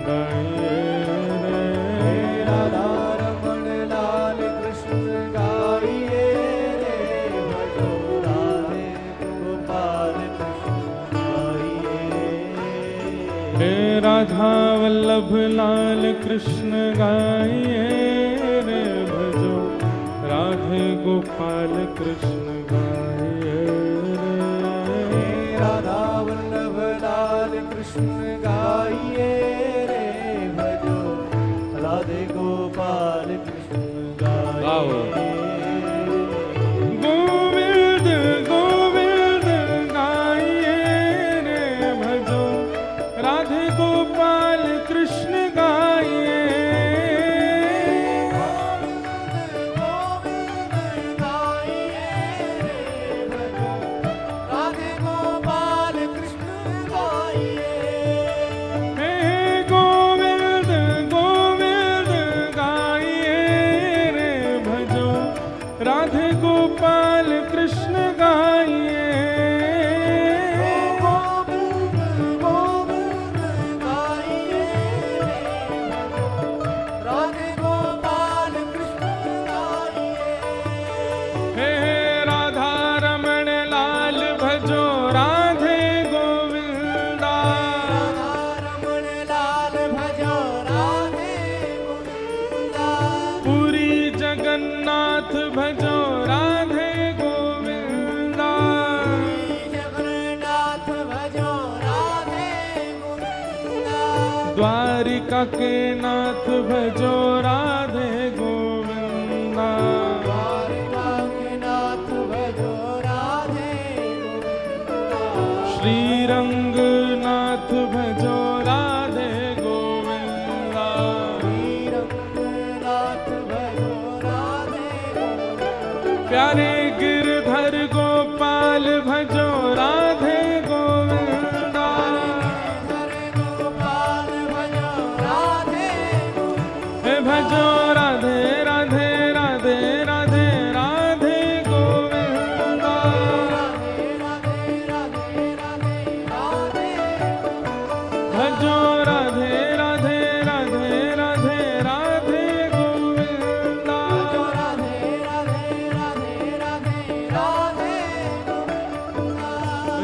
गाइए रे। राधा रमण लाल कृष्ण गाइए रे, भजो राधे गोपाल कृष्ण गाइए। हे राधा वल्लभ लाल कृष्ण गाइए रे, भजो राधे गोपाल कृष्ण गाइए रे। राधा वल्लभ लाल कृष्ण गाइए रे, भजो राधे गोपाल कृष्ण गाइए। गोविंद गोविंद गाइए रे, भजो राधे गोपाल कृष्ण गाइए। गोविंद गोविंद गाइए रे, भजो राधे गोपाल कृष्ण गाइए। गोविंद गोविंद गाइए रे, भजो राधे गोपाल कृष्ण गाइए। हे राधा रमण लाल भजो राधे गोविंदा। रमण लाल भजो राधे गोविंदा। पुरी जगन्नाथ भजो राधे गोविंदा। जगन्नाथ भजो राधे गोविंदा। द्वारिका के नाथ भजो राधे गोविंदा। द्वारिका के नाथ भजो राधे गोविंदा। श्रीरंगनाथ भजो राधे गोविंदा। श्रीरंगनाथ भजो राधे गोविंदा। प्यारे गिरधर गोपाल भजो राधे गोविंदा। हरे गोपाल भजो राधे गोविंदा। हे भजो राधे राधे राधे राधे राधे गोविंदा। राधे राधे राधे राधे राधे भजो राधे राधे राधे राधे राधे गोविंदा। राधे राधे राधे राधे राधे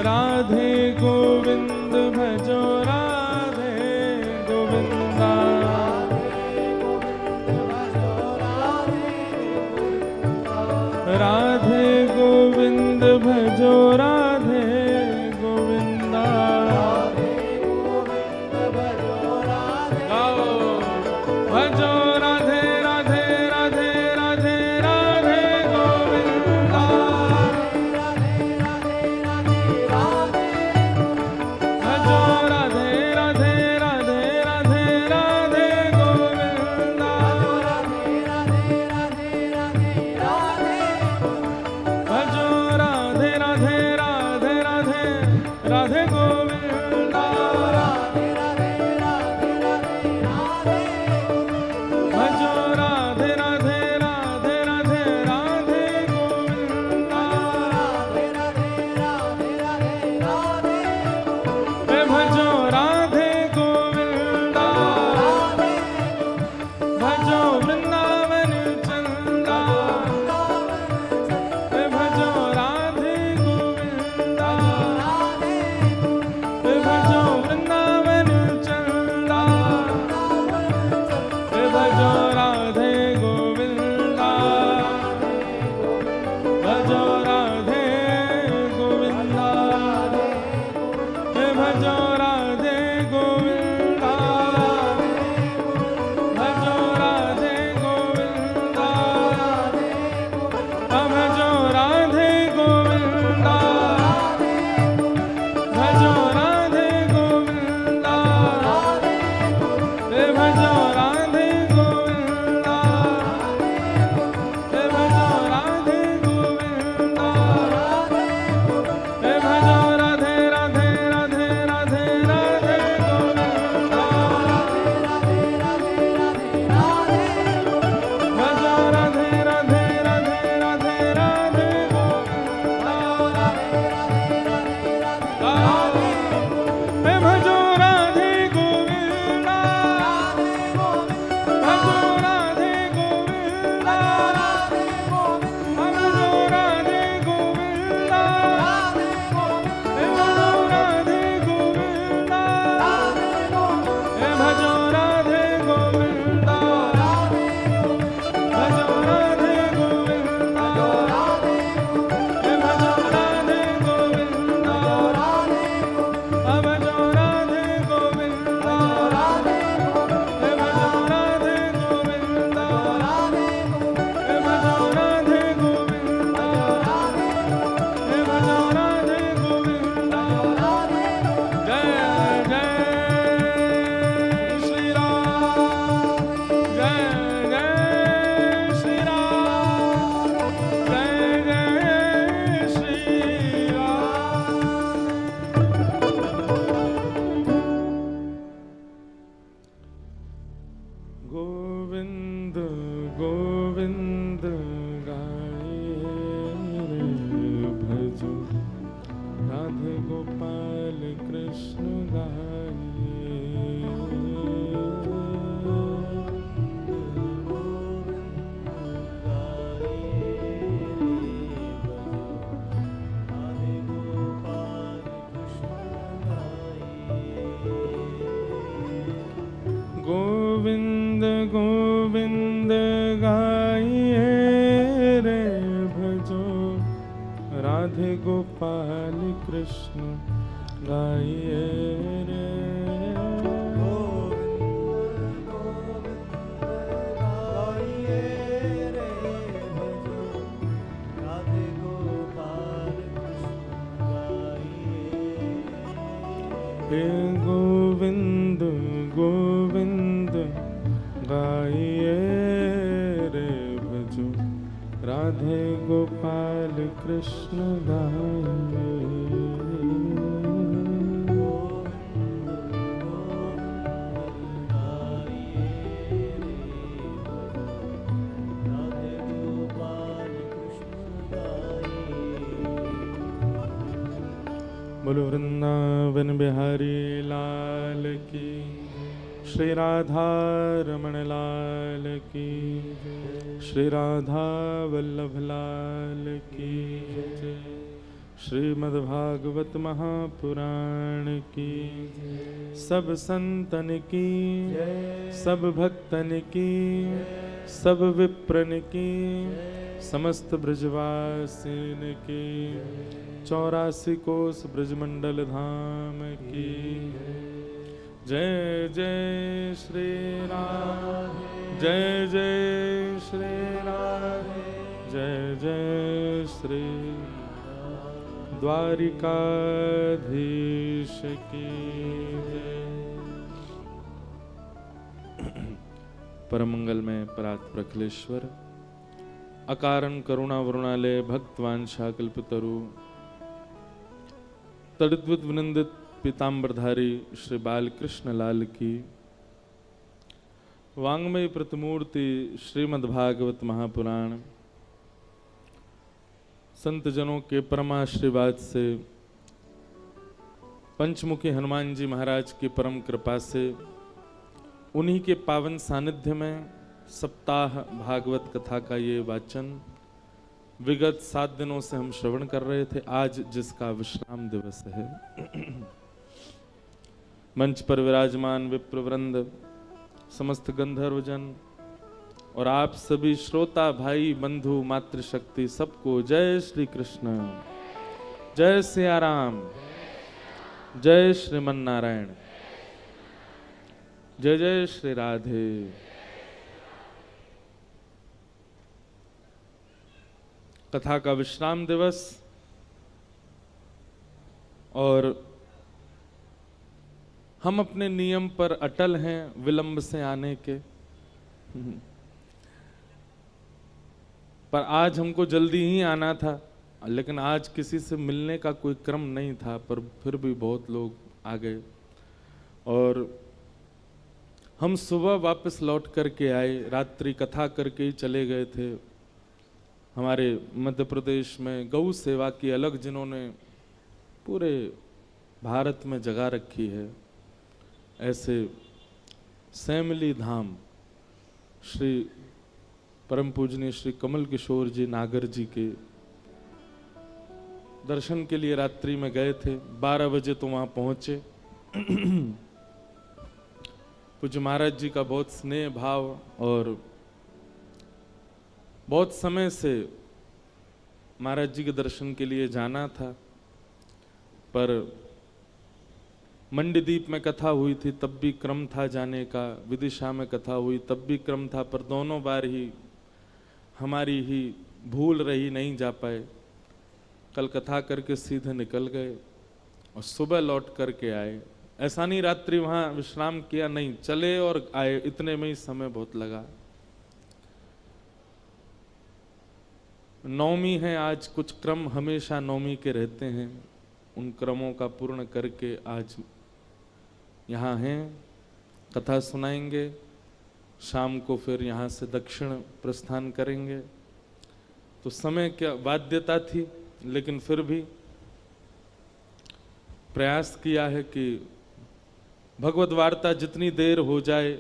राधे गोविंद भजो राधे गोविंदा। राधे गोविंद भजो राधे गोविंदा। गाओ भजो राधे राधे राधे राधे राधे गोविंदा। भजो राधे राधे राधे राधे राधे गोविंदा। भजो राधे राधे राधे राधे राधे गोविंदा। कृष्ण गोविंद गोविंद गाइए रे भजो राधे गोपाल कृष्ण गाइए रे हे गोविंद गोविंद गाइए रे भजो राधे गोपाल कृष्ण गाइए बोलो वृंदावन बिहारी लाल की श्री राधा रमण लाल की श्री राधा वल्लभ लाल की श्रीमद्भागवत महापुराण की सब संतन की सब भक्तन की सब विप्रन की समस्त ब्रजवासिन की 84 कोस ब्रजमंडल धाम की जय जय श्री राम जय जय श्री राम जय जय श्री द्वारिकाधीश की जय। परम मंगल में परात प्रखलेश्वर अकारण करुणा वरुणालय भक्तवांछा कल्पतरु तड़द्वित विनंदित पीताम्बरधारी श्री बालकृष्ण लाल की वांग्मय प्रतिमूर्ति श्रीमद्भागवत महापुराण संत जनों के परमाशीर्वाद से पंचमुखी हनुमान जी महाराज की परम कृपा से उन्हीं के पावन सानिध्य में सप्ताह भागवत कथा का ये वाचन विगत 7 दिनों से हम श्रवण कर रहे थे। आज जिसका विश्राम दिवस है मंच पर विराजमान विप्रवृंद समस्त गंधर्वजन और आप सभी श्रोता भाई बंधु मातृशक्ति सबको जय श्री कृष्ण जय सिया राम जय श्रीमन नारायण जय जय श्री राधे। कथा का विश्राम दिवस और हम अपने नियम पर अटल हैं विलंब से आने के पर आज हमको जल्दी ही आना था लेकिन आज किसी से मिलने का कोई क्रम नहीं था पर फिर भी बहुत लोग आ गए और हम सुबह वापस लौट करके आए। रात्रि कथा करके ही चले गए थे। हमारे मध्य प्रदेश में गौ सेवा की अलग जिन्होंने पूरे भारत में जगह रखी है ऐसे सैमली धाम श्री परम पूजनीय श्री कमल किशोर जी नागर जी के दर्शन के लिए रात्रि में गए थे। 12 बजे तो वहां पहुंचे। पूज्य महाराज जी का बहुत स्नेह भाव और बहुत समय से महाराज जी के दर्शन के लिए जाना था पर मंडीदीप में कथा हुई थी तब भी क्रम था जाने का, विदिशा में कथा हुई तब भी क्रम था पर दोनों बार ही हमारी ही भूल रही, नहीं जा पाए। कल कथा करके सीधे निकल गए और सुबह लौट करके आए। ऐसा नहीं रात्रि वहां विश्राम किया, नहीं, चले और आए, इतने में ही समय बहुत लगा। नवमी है आज, कुछ क्रम हमेशा नवमी के रहते हैं, उन क्रमों का पूर्ण करके आज यहाँ हैं, कथा सुनाएंगे। शाम को फिर यहाँ से दक्षिण प्रस्थान करेंगे। तो समय क्या बाध्यता थी लेकिन फिर भी प्रयास किया है कि भगवद वार्ता जितनी देर हो जाए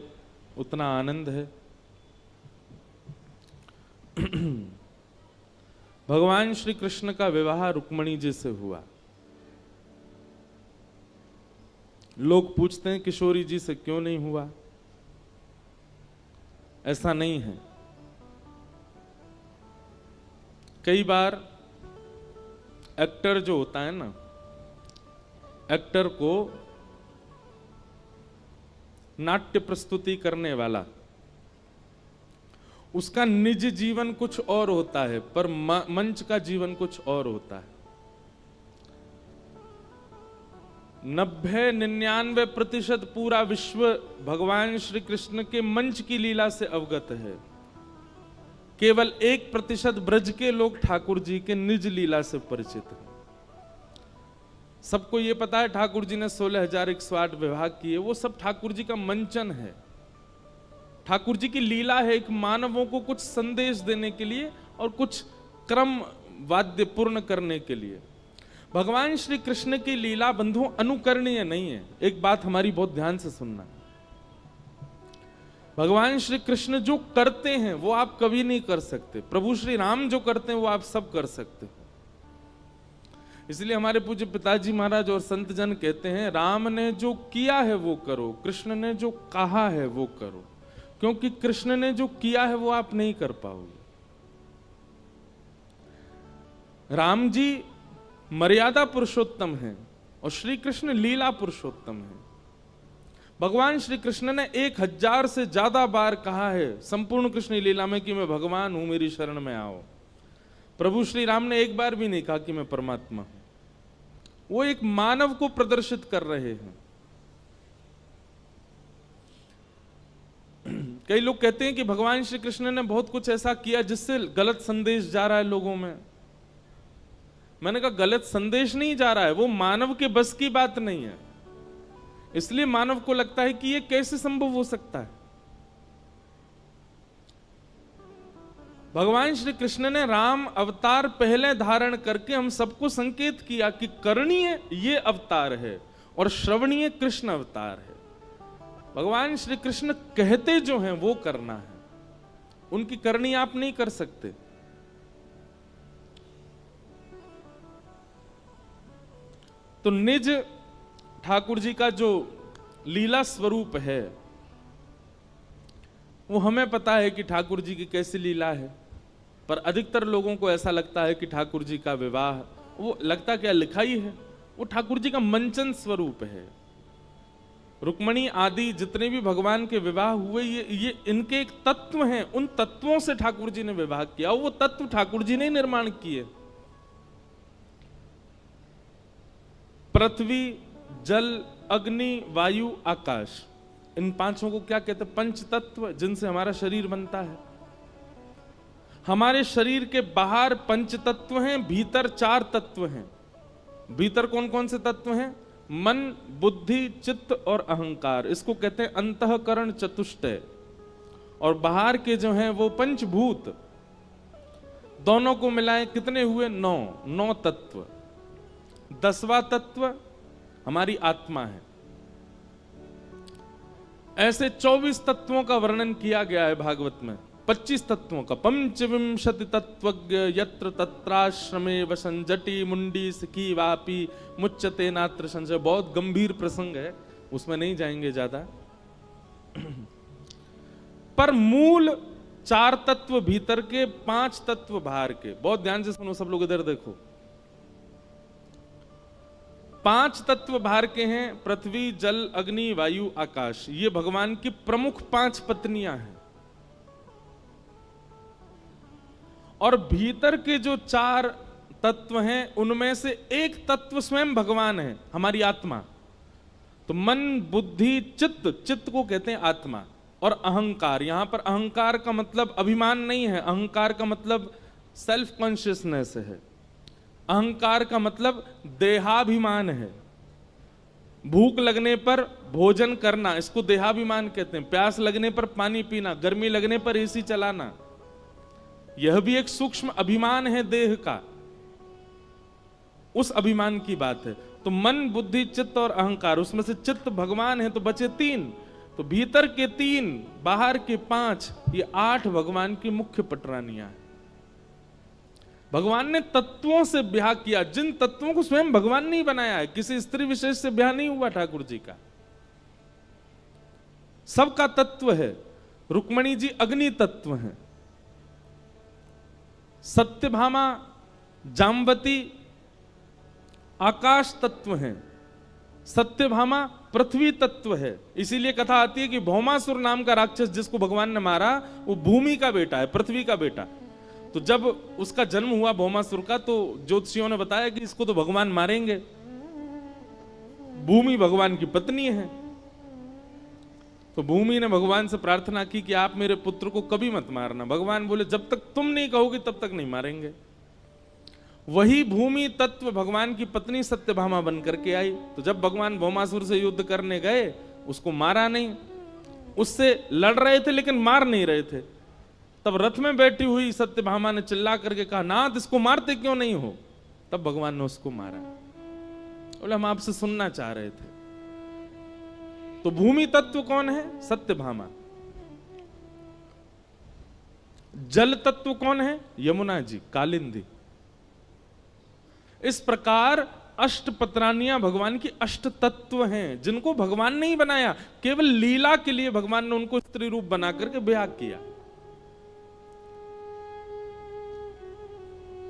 उतना आनंद है। भगवान श्री कृष्ण का विवाह रुक्मिणी जी से हुआ। लोग पूछते हैं किशोरी जी से क्यों नहीं हुआ? ऐसा नहीं है। कई बार एक्टर जो होता है ना, एक्टर को नाट्य प्रस्तुति करने वाला, उसका निज जीवन कुछ और होता है, पर मंच का जीवन कुछ और होता है। 90-99% पूरा विश्व भगवान श्री कृष्ण के मंच की लीला से अवगत है। केवल 1% ब्रज के लोग ठाकुर जी के निज लीला से परिचित हैं। सबको यह पता है ठाकुर जी ने 16,108 विवाह किए, वो सब ठाकुर जी का मंचन है। ठाकुर जी की लीला है एक मानवों को कुछ संदेश देने के लिए और कुछ क्रम वाद्य पूर्ण करने के लिए। भगवान श्री कृष्ण की लीला बंधुओं अनुकरणीय नहीं है। एक बात हमारी बहुत ध्यान से सुनना, भगवान श्री कृष्ण जो करते हैं वो आप कभी नहीं कर सकते। प्रभु श्री राम जो करते हैं वो आप सब कर सकते हो। इसलिए हमारे पूज्य पिताजी महाराज और संत जन कहते हैं, राम ने जो किया है वो करो, कृष्ण ने जो कहा है वो करो, क्योंकि कृष्ण ने जो किया है वो आप नहीं कर पाओगे। राम जी मर्यादा पुरुषोत्तम है और श्री कृष्ण लीला पुरुषोत्तम है। भगवान श्री कृष्ण ने 1000 से ज्यादा बार कहा है संपूर्ण कृष्ण लीला में कि मैं भगवान हूं, मेरी शरण में आओ। प्रभु श्री राम ने एक बार भी नहीं कहा कि मैं परमात्मा हूं। वो एक मानव को प्रदर्शित कर रहे हैं। कई लोग कहते हैं कि भगवान श्री कृष्ण ने बहुत कुछ ऐसा किया जिससे गलत संदेश जा रहा है लोगों में। मैंने कहा गलत संदेश नहीं जा रहा है, वो मानव के बस की बात नहीं है। इसलिए मानव को लगता है कि ये कैसे संभव हो सकता है। भगवान श्री कृष्ण ने राम अवतार पहले धारण करके हम सबको संकेत किया कि करणीय ये अवतार है और श्रवणीय कृष्ण अवतार है। भगवान श्री कृष्ण कहते जो हैं वो करना है, उनकी करनी आप नहीं कर सकते। तो निज ठाकुर जी का जो लीला स्वरूप है वो हमें पता है कि ठाकुर जी की कैसी लीला है, पर अधिकतर लोगों को ऐसा लगता है कि ठाकुर जी का विवाह, वो लगता क्या लिखा ही है, वो ठाकुर जी का मंचन स्वरूप है। रुक्मिणी आदि जितने भी भगवान के विवाह हुए ये इनके एक तत्व हैं, उन तत्वों से ठाकुर जी ने विवाह किया। वो तत्व ठाकुर जी ने निर्माण किए। पृथ्वी, जल, अग्नि, वायु, आकाश, इन पांचों को क्या कहते हैं? पंच तत्व, जिनसे हमारा शरीर बनता है। हमारे शरीर के बाहर पंच तत्व हैं, भीतर 4 तत्व हैं। भीतर कौन कौन से तत्व हैं? मन, बुद्धि, चित्त और अहंकार। इसको कहते हैं अंतःकरण चतुष्टय। और बाहर के जो हैं वो पंचभूत। दोनों को मिलाएं कितने हुए? 9 तत्व। 10वां तत्व हमारी आत्मा है। ऐसे 24 तत्वों का वर्णन किया गया है भागवत में। 25 तत्वों का। पंचविंशति तत्वज्ञ यत्र तत्राश्रमे वसन जटी मुंडी सिकी वापी मुच्यते नात्र संशय। बहुत गंभीर प्रसंग है, उसमें नहीं जाएंगे ज्यादा। पर मूल 4 तत्व भीतर के, 5 तत्व बाहर के। बहुत ध्यान से सुनो सब लोग, इधर देखो। 5 तत्व बाहर के हैं, पृथ्वी, जल, अग्नि, वायु, आकाश। ये भगवान की प्रमुख 5 पत्नियां हैं। और भीतर के जो 4 तत्व हैं उनमें से एक तत्व स्वयं भगवान है, हमारी आत्मा। तो मन, बुद्धि, चित्त, चित्त को कहते हैं आत्मा। और अहंकार, यहां पर अहंकार का मतलब अभिमान नहीं है, अहंकार का मतलब सेल्फ कॉन्शियसनेस है। अहंकार का मतलब देहाभिमान है। भूख लगने पर भोजन करना, इसको देहाभिमान कहते हैं। प्यास लगने पर पानी पीना, गर्मी लगने पर एसी चलाना, यह भी एक सूक्ष्म अभिमान है देह का। उस अभिमान की बात है। तो मन, बुद्धि, चित्त और अहंकार, उसमें से चित्त भगवान है तो बचे 3, तो भीतर के 3, बाहर के 5, ये 8 भगवान की मुख्य पटरानियां हैं। भगवान ने तत्वों से ब्याह किया, जिन तत्वों को स्वयं भगवान ने ही बनाया है। किसी स्त्री विशेष से ब्याह नहीं हुआ ठाकुर जी का, सबका तत्व है। रुक्मणी जी अग्नि तत्व हैं, सत्यभामा, जाम्बती आकाश तत्व हैं, सत्यभामा पृथ्वी तत्व है। इसीलिए कथा आती है कि भौमासुर नाम का राक्षस जिसको भगवान ने मारा, वो भूमि का बेटा है, पृथ्वी का बेटा। तो जब उसका जन्म हुआ भौमासुर का, तो ज्योतिषियों ने बताया कि इसको तो भगवान मारेंगे, भूमि भगवान की पत्नी है। तो भूमि ने भगवान से प्रार्थना की कि आप मेरे पुत्र को कभी मत मारना। भगवान बोले जब तक तुम नहीं कहोगे तब तक नहीं मारेंगे। वही भूमि तत्व भगवान की पत्नी सत्यभामा बन करके आई। तो जब भगवान भौमासुर से युद्ध करने गए, उसको मारा नहीं, उससे लड़ रहे थे लेकिन मार नहीं रहे थे। तब रथ में बैठी हुई सत्यभामा ने चिल्ला करके कहा, नाथ इसको मारते क्यों नहीं हो? तब भगवान ने उसको मारा। बोले हम आपसे सुनना चाह रहे थे। तो भूमि तत्व कौन है? सत्यभामा। जल तत्व कौन है? यमुना जी, कालिंदी। इस प्रकार अष्ट पत्रानियां भगवान की अष्ट तत्व हैं, जिनको भगवान ने ही बनाया। केवल लीला के लिए भगवान ने उनको स्त्री रूप बना करके ब्याह किया।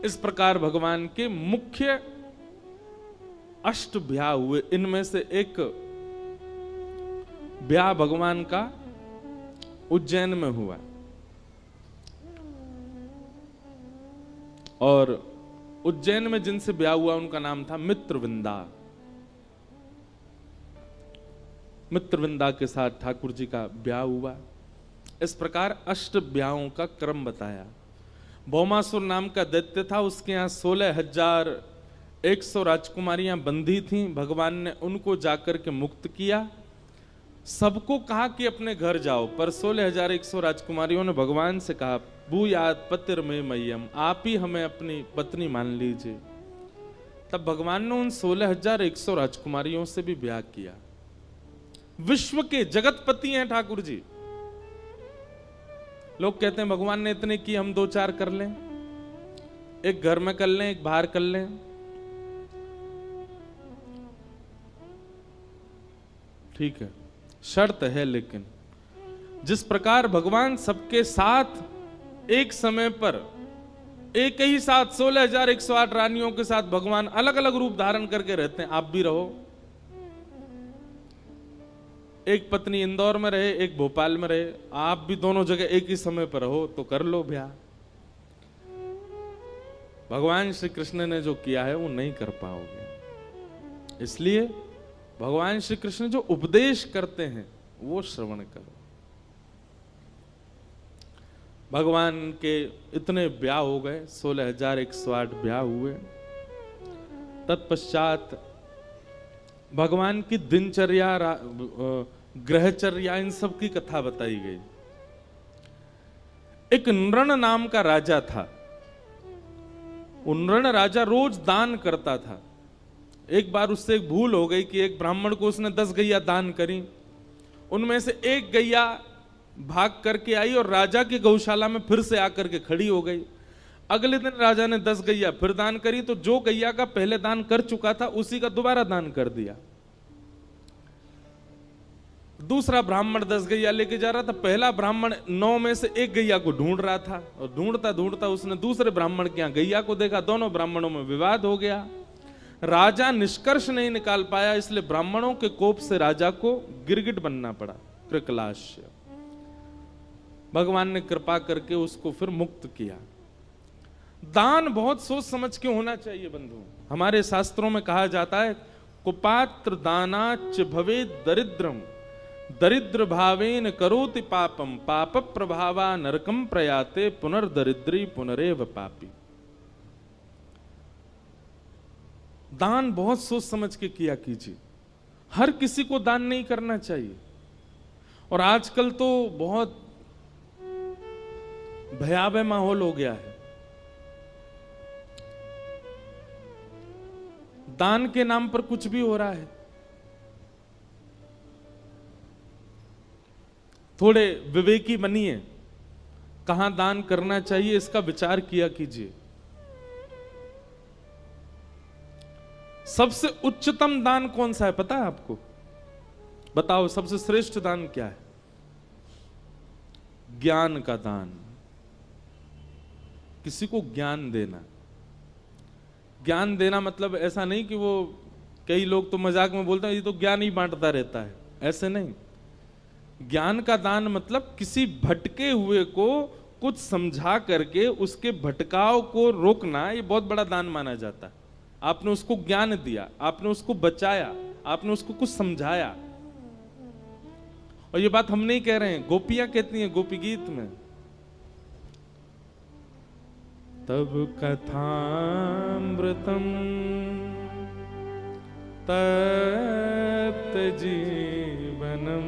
इस प्रकार भगवान के मुख्य अष्ट ब्याह हुए। इनमें से एक ब्याह भगवान का उज्जैन में हुआ, और उज्जैन में जिनसे ब्याह हुआ उनका नाम था मित्रविंदा। मित्रविंदा के साथ ठाकुर जी का ब्याह हुआ। इस प्रकार अष्ट ब्याहों का क्रम बताया। भौमासुर नाम का दैत्य था, उसके यहाँ 16,100 राजकुमारियां बंधी थीं। भगवान ने उनको जाकर के मुक्त किया। सबको कहा कि अपने घर जाओ, पर 16,100 राजकुमारियों ने भगवान से कहा, भूयात पतिर में मय्यम, आप ही हमें अपनी पत्नी मान लीजिए। तब भगवान ने उन 16,100 राजकुमारियों से भी ब्याह किया। विश्व के जगतपति हैं ठाकुर जी। लोग कहते हैं भगवान ने इतने की, हम 2-4 कर लें, एक घर में कर लें, एक बाहर कर लें। ठीक है, शर्त है, लेकिन जिस प्रकार भगवान सबके साथ एक समय पर एक ही साथ 16,108 रानियों के साथ भगवान अलग अलग रूप धारण करके रहते हैं, आप भी रहो। एक पत्नी इंदौर में रहे, एक भोपाल में रहे, आप भी दोनों जगह एक ही समय पर रहो तो कर लो ब्याह। भगवान श्री कृष्ण ने जो किया है वो नहीं कर पाओगे। इसलिए भगवान श्री कृष्ण जो उपदेश करते हैं वो श्रवण करो। भगवान के इतने ब्याह हो गए, 16,108 ब्याह हुए। तत्पश्चात भगवान की दिनचर्या, ग्रहचर्या, इन सब की कथा बताई गई। एक नृण नाम का राजा था। वो नृण राजा रोज दान करता था। एक बार उससे एक भूल हो गई कि एक ब्राह्मण को उसने 10 गैया दान करी। उनमें से एक गैया भाग करके आई और राजा की गौशाला में फिर से आकर के खड़ी हो गई। अगले दिन राजा ने 10 गैया फिर दान करी, तो जो गैया का पहले दान कर चुका था उसी का दोबारा दान कर दिया। दूसरा ब्राह्मण 10 गैया लेके जा रहा था। पहला ब्राह्मण 9 में से एक गैया को ढूंढ रहा था, और ढूंढता ढूंढता उसने दूसरे ब्राह्मण के यहाँ गैया को देखा। दोनों ब्राह्मणों में विवाद हो गया। राजा निष्कर्ष नहीं निकाल पाया, इसलिए ब्राह्मणों के कोप से राजा को गिरगिट बनना पड़ा, कृकलाश्य। भगवान ने कृपा करके उसको फिर मुक्त किया। दान बहुत सोच समझ के होना चाहिए बंधु। हमारे शास्त्रों में कहा जाता है, कुपात्र दानाच भवे दरिद्रम, दरिद्र भावेन करोति पापम, पाप प्रभावा नरकम प्रयाते, पुनर्दरिद्री पुनरेव पापी। दान बहुत सोच समझ के किया कीजिए। हर किसी को दान नहीं करना चाहिए। और आजकल तो बहुत भयावह माहौल हो गया है। दान के नाम पर कुछ भी हो रहा है। थोड़े विवेकी बनिए, कहां दान करना चाहिए इसका विचार किया कीजिए। सबसे उच्चतम दान कौन सा है पता है आपको? बताओ, सबसे श्रेष्ठ दान क्या है? ज्ञान का दान। किसी को ज्ञान देना। ज्ञान देना मतलब ऐसा नहीं कि वो, कई लोग तो मजाक में बोलते हैं ये तो ज्ञान ही बांटता रहता है, ऐसे नहीं। ज्ञान का दान मतलब किसी भटके हुए को कुछ समझा करके उसके भटकाव को रोकना, ये बहुत बड़ा दान माना जाता है। आपने उसको ज्ञान दिया, आपने उसको बचाया, आपने उसको कुछ समझाया। और ये बात हम नहीं कह रहे हैं, गोपियां कहती हैं गोपी गीत में, तब कथामृतम तप्त जीवनम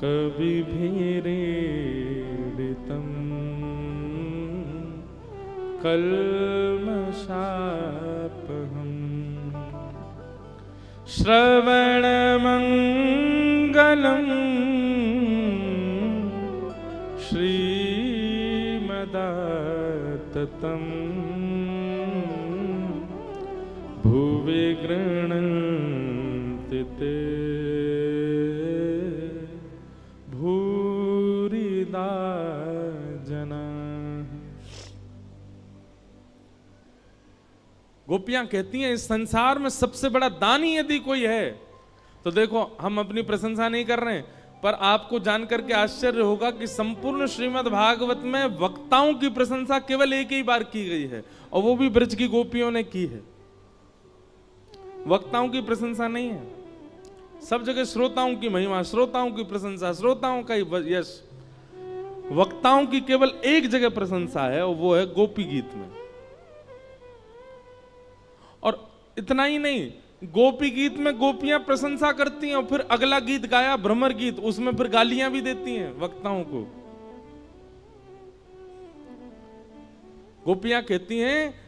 कविभिरीडितम कल्मषापहम् श्रवणमंगलम श्रीमदाततम् भुवि गृह्णन्ति ते भूरिदा जनाः। गोपियां कहती हैं इस संसार में सबसे बड़ा दानी यदि कोई है तो देखो, हम अपनी प्रशंसा नहीं कर रहे हैं, पर आपको जानकर के आश्चर्य होगा कि संपूर्ण श्रीमद् भागवत में वक्ताओं की प्रशंसा केवल एक ही बार की गई है, और वो भी ब्रज की गोपियों ने की है। वक्ताओं की प्रशंसा नहीं है। सब जगह श्रोताओं की महिमा, श्रोताओं की प्रशंसा, श्रोताओं का यश। वक्ताओं की केवल एक जगह प्रशंसा है, और वो है गोपी गीत में। और इतना ही नहीं, गोपी गीत में गोपियां प्रशंसा करती हैं और फिर अगला गीत गाया भ्रमर गीत, उसमें फिर गालियां भी देती हैं वक्ताओं को। गोपियां कहती हैं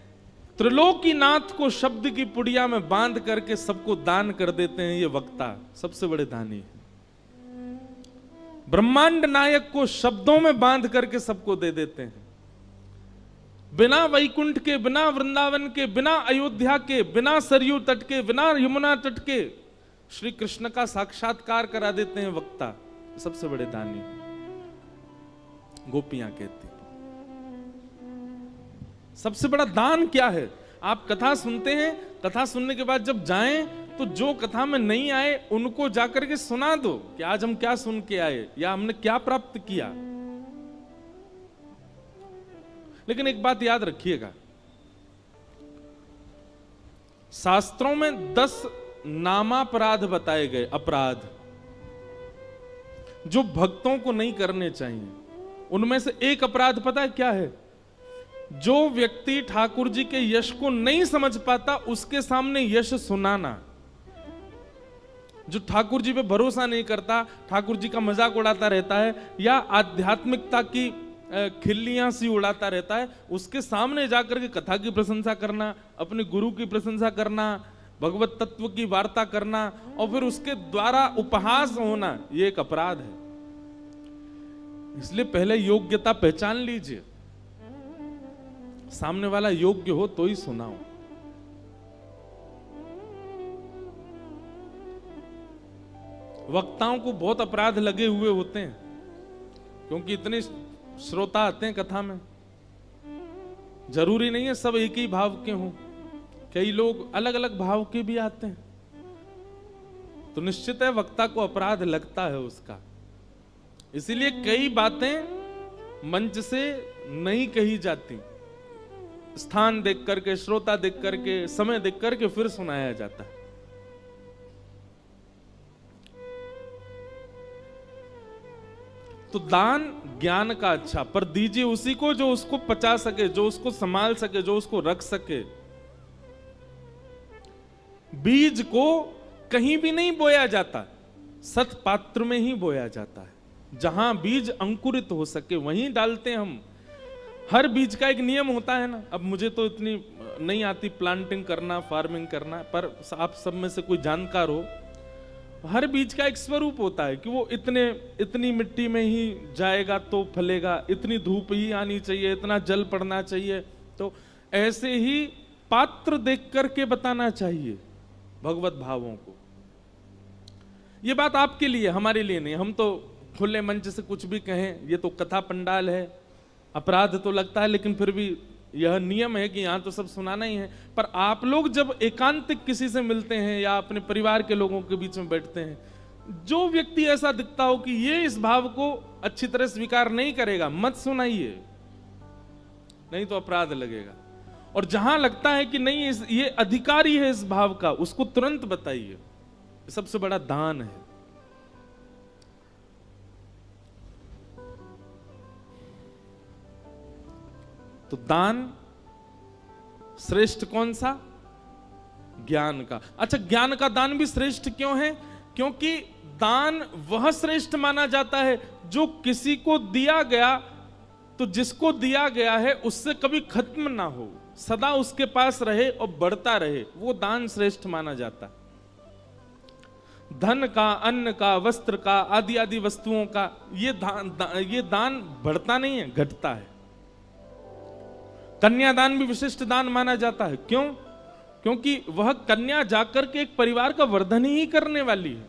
त्रिलोकीनाथ को शब्द की पुड़िया में बांध करके सबको दान कर देते हैं ये वक्ता, सबसे बड़े दानी। ब्रह्मांड नायक को शब्दों में बांध करके सबको दे देते हैं। बिना वैकुंठ के, बिना वृंदावन के, बिना अयोध्या के, बिना सरयू तट के, बिना यमुना तट के श्री कृष्ण का साक्षात्कार करा देते हैं वक्ता, सबसे बड़े दानी। गोपियां कहती सबसे बड़ा दान क्या है? आप कथा सुनते हैं, कथा सुनने के बाद जब जाएं तो जो कथा में नहीं आए उनको जाकर के सुना दो कि आज हम क्या सुन के आए या हमने क्या प्राप्त किया। लेकिन एक बात याद रखिएगा, शास्त्रों में 10 नामापराध बताए गए, अपराध जो भक्तों को नहीं करने चाहिए। उनमें से एक अपराध पता है क्या है? जो व्यक्ति ठाकुर जी के यश को नहीं समझ पाता उसके सामने यश सुनाना। जो ठाकुर जी पे भरोसा नहीं करता, ठाकुर जी का मजाक उड़ाता रहता है या आध्यात्मिकता की खिल्लियां सी उड़ाता रहता है, उसके सामने जाकर के कथा की प्रशंसा करना, अपने गुरु की प्रशंसा करना, भगवत तत्व की वार्ता करना और फिर उसके द्वारा उपहास होना, ये एक अपराध है। इसलिए पहले योग्यता पहचान लीजिए, सामने वाला योग्य हो तो ही सुनाओ। वक्ताओं को बहुत अपराध लगे हुए होते हैं क्योंकि इतने श्रोता आते हैं कथा में। जरूरी नहीं है सब एक ही भाव के हों, कई लोग अलग अलग भाव के भी आते हैं, तो निश्चित है वक्ता को अपराध लगता है उसका। इसीलिए कई बातें मंच से नहीं कही जाती, स्थान देख करके, श्रोता देख करके, समय देख करके फिर सुनाया जाता है। तो दान ज्ञान का अच्छा, पर दीजिए उसी को जो उसको पचा सके, जो उसको संभाल सके, जो उसको रख सके। बीज को कहीं भी नहीं बोया जाता, सत्पात्र में ही बोया जाता है। जहां बीज अंकुरित हो सके वहीं डालते हैं हम। हर बीज का एक नियम होता है ना। अब मुझे तो इतनी नहीं आती प्लांटिंग करना, फार्मिंग करना, पर आप सब में से कोई जानकार हो, हर बीज का एक स्वरूप होता है कि वो इतनी मिट्टी में ही जाएगा तो फलेगा, इतनी धूप ही आनी चाहिए, इतना जल पड़ना चाहिए। तो ऐसे ही पात्र देख करके बताना चाहिए भगवत भावों को। ये बात आपके लिए, हमारे लिए नहीं। हम तो खुले मंच से कुछ भी कहें, ये तो कथा पंडाल है, अपराध तो लगता है, लेकिन फिर भी यह नियम है कि यहां तो सब सुनाना ही है। पर आप लोग जब एकांतिक किसी से मिलते हैं या अपने परिवार के लोगों के बीच में बैठते हैं, जो व्यक्ति ऐसा दिखता हो कि ये इस भाव को अच्छी तरह स्वीकार नहीं करेगा, मत सुनाइए, नहीं तो अपराध लगेगा। और जहां लगता है कि नहीं ये अधिकारी है इस भाव का, उसको तुरंत बताइए। सबसे बड़ा दान है। तो दान श्रेष्ठ कौन सा? ज्ञान का। अच्छा, ज्ञान का दान भी श्रेष्ठ क्यों है? क्योंकि दान वह श्रेष्ठ माना जाता है जो किसी को दिया गया, तो जिसको दिया गया है उससे कभी खत्म ना हो, सदा उसके पास रहे और बढ़ता रहे, वो दान श्रेष्ठ माना जाता है। धन का, अन्न का, वस्त्र का, आदि आदि वस्तुओं का ये दान बढ़ता नहीं है, घटता है। कन्यादान भी विशिष्ट दान माना जाता है। क्यों? क्योंकि वह कन्या जाकर के एक परिवार का वर्धन ही करने वाली है।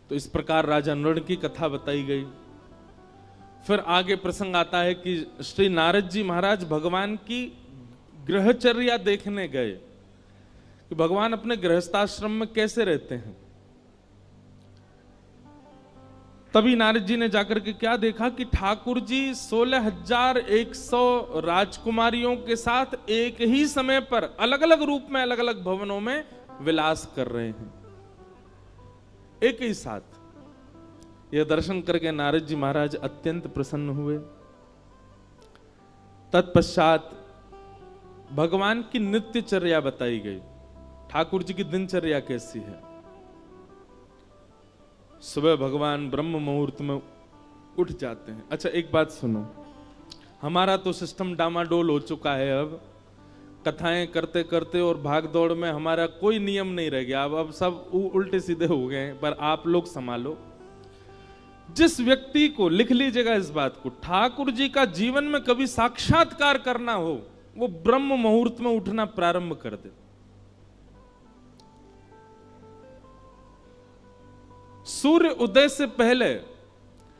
तो इस प्रकार राजा नृण की कथा बताई गई। फिर आगे प्रसंग आता है कि श्री नारद जी महाराज भगवान की गृहचर्या देखने गए कि भगवान अपने गृहस्थाश्रम में कैसे रहते हैं। तभी नारद जी ने जाकर के क्या देखा कि ठाकुर जी 16,100 राजकुमारियों के साथ एक ही समय पर अलग अलग रूप में अलग अलग भवनों में विलास कर रहे हैं, एक ही साथ। यह दर्शन करके नारद जी महाराज अत्यंत प्रसन्न हुए। तत्पश्चात भगवान की नित्यचर्या बताई गई। ठाकुर जी की दिनचर्या कैसी है? सुबह भगवान ब्रह्म मुहूर्त में उठ जाते हैं। अच्छा, एक बात सुनो, हमारा तो सिस्टम डामाडोल हो चुका है। अब कथाएं करते करते और भाग दौड़ में हमारा कोई नियम नहीं रह गया। अब सब उल्टे सीधे हो गए हैं। पर आप लोग संभालो। जिस व्यक्ति को, लिख लीजिएगा इस बात को, ठाकुर जी का जीवन में कभी साक्षात्कार करना हो, वो ब्रह्म मुहूर्त में उठना प्रारंभ कर दे। सूर्य उदय से पहले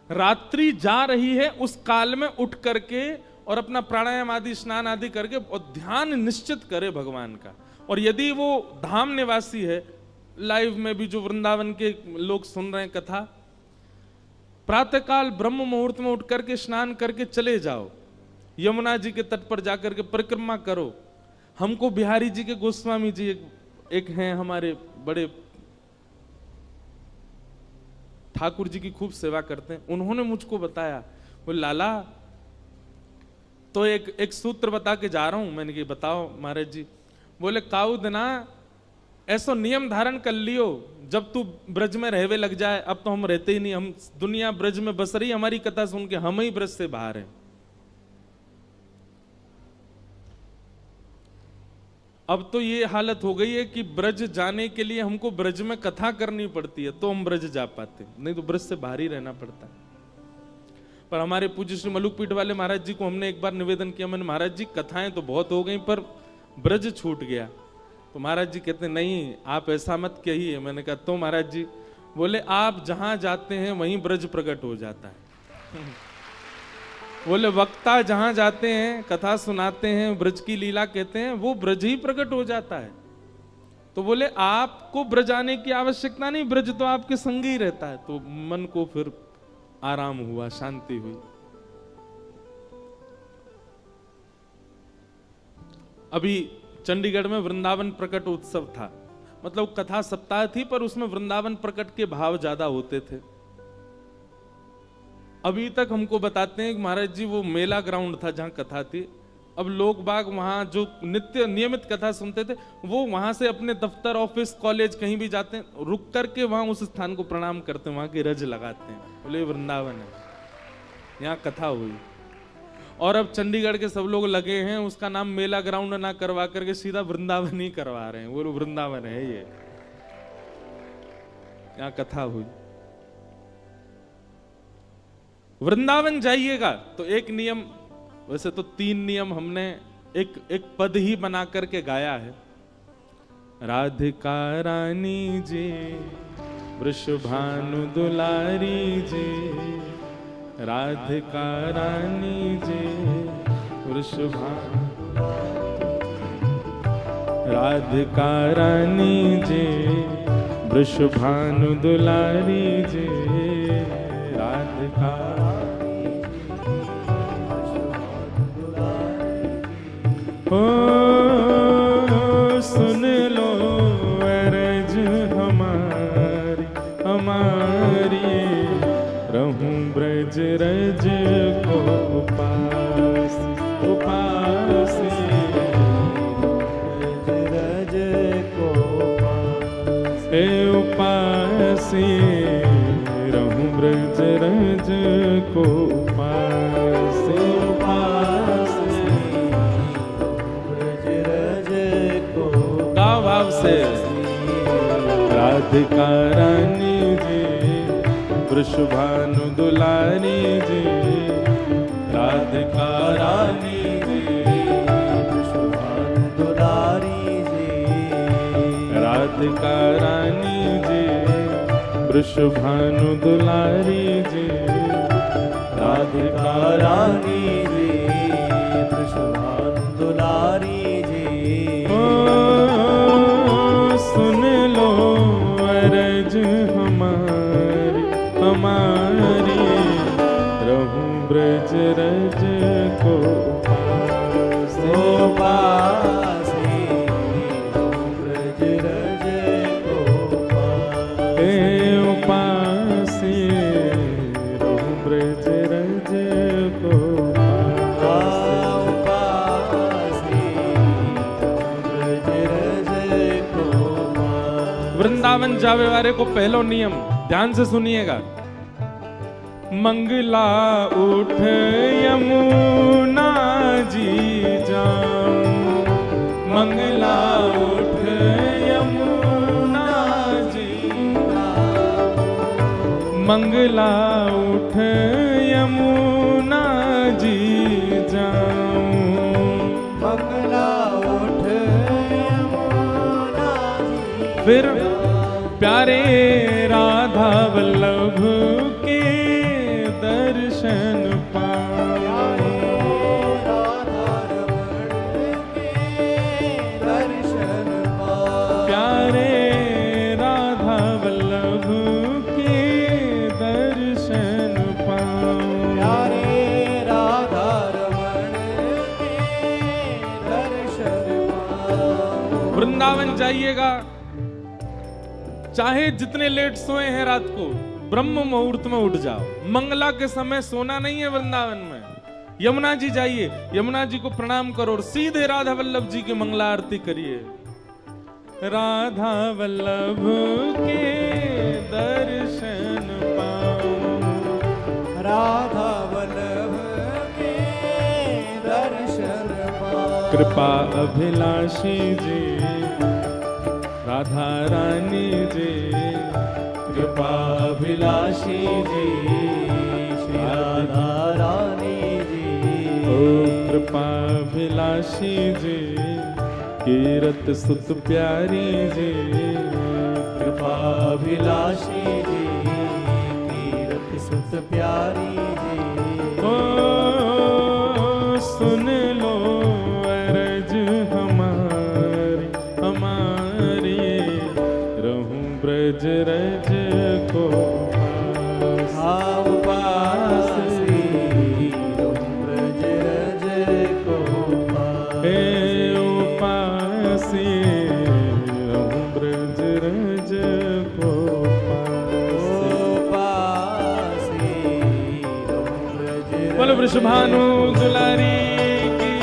रात्रि जा रही है, उस काल में उठ करके और अपना प्राणायाम आदि, स्नान आदि करके और ध्यान निश्चित करे भगवान का। और यदि वो धाम निवासी है, लाइव में भी जो वृंदावन के लोग सुन रहे हैं कथा, प्रातःकाल ब्रह्म मुहूर्त में उठ करके स्नान करके चले जाओ, यमुना जी के तट पर जाकर के परिक्रमा करो। हमको बिहारी जी के गोस्वामी जी एक हैं हमारे बड़े, ठाकुर जी की खूब सेवा करते हैं। उन्होंने मुझको बताया, वो लाला तो एक सूत्र बता के जा रहा हूं। मैंने कहा बताओ महाराज जी। बोले काऊ दिना ऐसो नियम धारण कर लियो, जब तू ब्रज में रहवे लग जाए। अब तो हम रहते ही नहीं, हम दुनिया ब्रज में बस रही, हमारी कथा सुन के हम ही ब्रज से बाहर हैं। अब तो ये हालत हो गई है कि ब्रज जाने के लिए हमको ब्रज में कथा करनी पड़ती है तो हम ब्रज जा पाते, नहीं तो ब्रज से बाहर ही रहना पड़ता है। पर हमारे पूज्य श्री मलुकपीठ वाले महाराज जी को हमने एक बार निवेदन किया, मैंने महाराज जी कथाएं तो बहुत हो गई पर ब्रज छूट गया। तो महाराज जी कहते नहीं आप ऐसा मत कहिए। मैंने कहा तो महाराज जी? बोले आप जहां जाते हैं वहीं ब्रज प्रकट हो जाता है। बोले वक्ता जहां जाते हैं, कथा सुनाते हैं, ब्रज की लीला कहते हैं, वो ब्रज ही प्रकट हो जाता है। तो बोले आपको ब्रज आने की आवश्यकता नहीं, ब्रज तो आपके संग ही रहता है। तो मन को फिर आराम हुआ, शांति हुई। अभी चंडीगढ़ में वृंदावन प्रकट उत्सव था, मतलब कथा सप्ताह थी पर उसमें वृंदावन प्रकट के भाव ज्यादा होते थे। अभी तक हमको बताते हैं कि महाराज जी वो मेला ग्राउंड था जहां कथा थी, अब लोग बाग वहाँ जो नित्य नियमित कथा सुनते थे वो वहाँ से अपने दफ्तर, ऑफिस, कॉलेज कहीं भी जाते हैं, रुक करके वहाँ उस स्थान को प्रणाम करते हैं, वहाँ की रज लगाते हैं, बोले वृंदावन है, यहाँ कथा हुई। और अब चंडीगढ़ के सब लोग लगे हैं उसका नाम मेला ग्राउंड ना करवा करके सीधा वृंदावन ही करवा रहे हैं, वो वृंदावन है ये, यहाँ कथा हुई। वृंदावन जाइएगा तो एक नियम, वैसे तो 3 नियम हमने एक पद ही बना करके गाया है। राधिका रानी जी, वृषभानु दुलारी जी, राधिका रानी जी, वृषभानु, राधिका रानी जी, वृषभानु दुलारी जी, राधिका ओ सुन लो अरज हमारी हमारी, रहूं ब्रज रज को उपास उपास, रज को हे उपासी, रहूं ब्रज रज को उपास उपास। भाव से राधिका रानी जी, वृषभानु दुलारी जी, राधिका रानी जी, वृषभानु दुलारी जी, राधिका रानी जी, वृषभानु दुलारी जी, राधिका रानी जी, वृषभानु दुलारी जी। सुन लो अरज हमारी हमारी, रहूं ब्रज रज को उपास उपास, ब्रज रज को उपास, हे उपासी, रहूं ब्रज रज को उपास। वृंदावन जावे वाले को पहलो नियम ध्यान से सुनिएगा। मंगला उठ यमुना जी जाऊं, मंगला उठ यमुना जी, मंगला उठ यमुना जी जाऊं, मंगला उठ यमुना जी। फिर प्यारे राधा वल्लभ के दर्शन पाऊं, प्यारे राधा वल्लभ के दर्शन पाऊं, प्यारे राधा रमण के दर्शन पाऊं। वृंदावन जाइएगा, चाहे जितने लेट सोए हैं रात को, ब्रह्म मुहूर्त में उठ जाओ। मंगला के समय सोना नहीं है वृंदावन में। यमुना जी जाइए, यमुना जी को प्रणाम करो और सीधे राधा वल्लभ जी की मंगला आरती करिए। राधा वल्लभ के दर्शन पाऊं, राधा वल्लभ के दर्शन पाऊं। कृपा अभिलाषी जी, राधा रानी जी, कृपा अभिलाषी जी, श्री राधा रानी जी। ओ कृपा अभिलाषी जी, कीरत सुत प्यारी जी, कृपा अभिलाषी जी, कीरत सुत प्यारी जी। ओ सुन लो अरज हमारी हमारी, रहूं ब्रज रज को उपास, रहूं ब्रज रज को उपास। हे उपासी, रहूं ब्रज रज को उपास, रहूं ब्रज रज। बोलो वृषभानु दुलारी की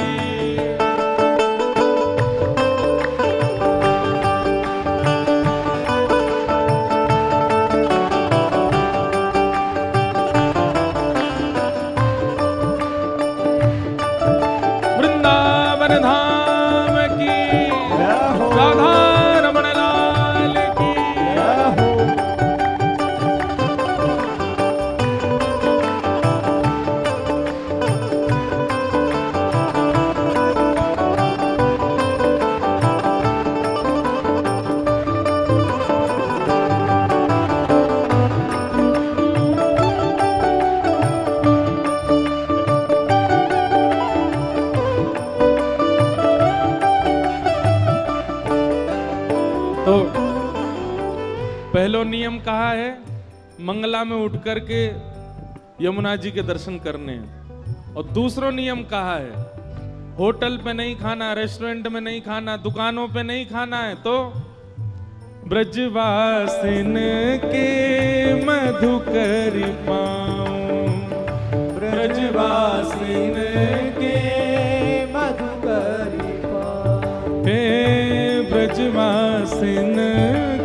पहलो नियम कहा है, मंगला में उठ करके यमुना जी के दर्शन करने हैं। और दूसरा नियम कहा है, होटल पे नहीं खाना, रेस्टोरेंट में नहीं खाना, दुकानों पे नहीं खाना है। तो ब्रजवासिन के मधुकर पाऊं, ब्रजवासिन के मधुकर पाऊं, हे ब्रजवासिन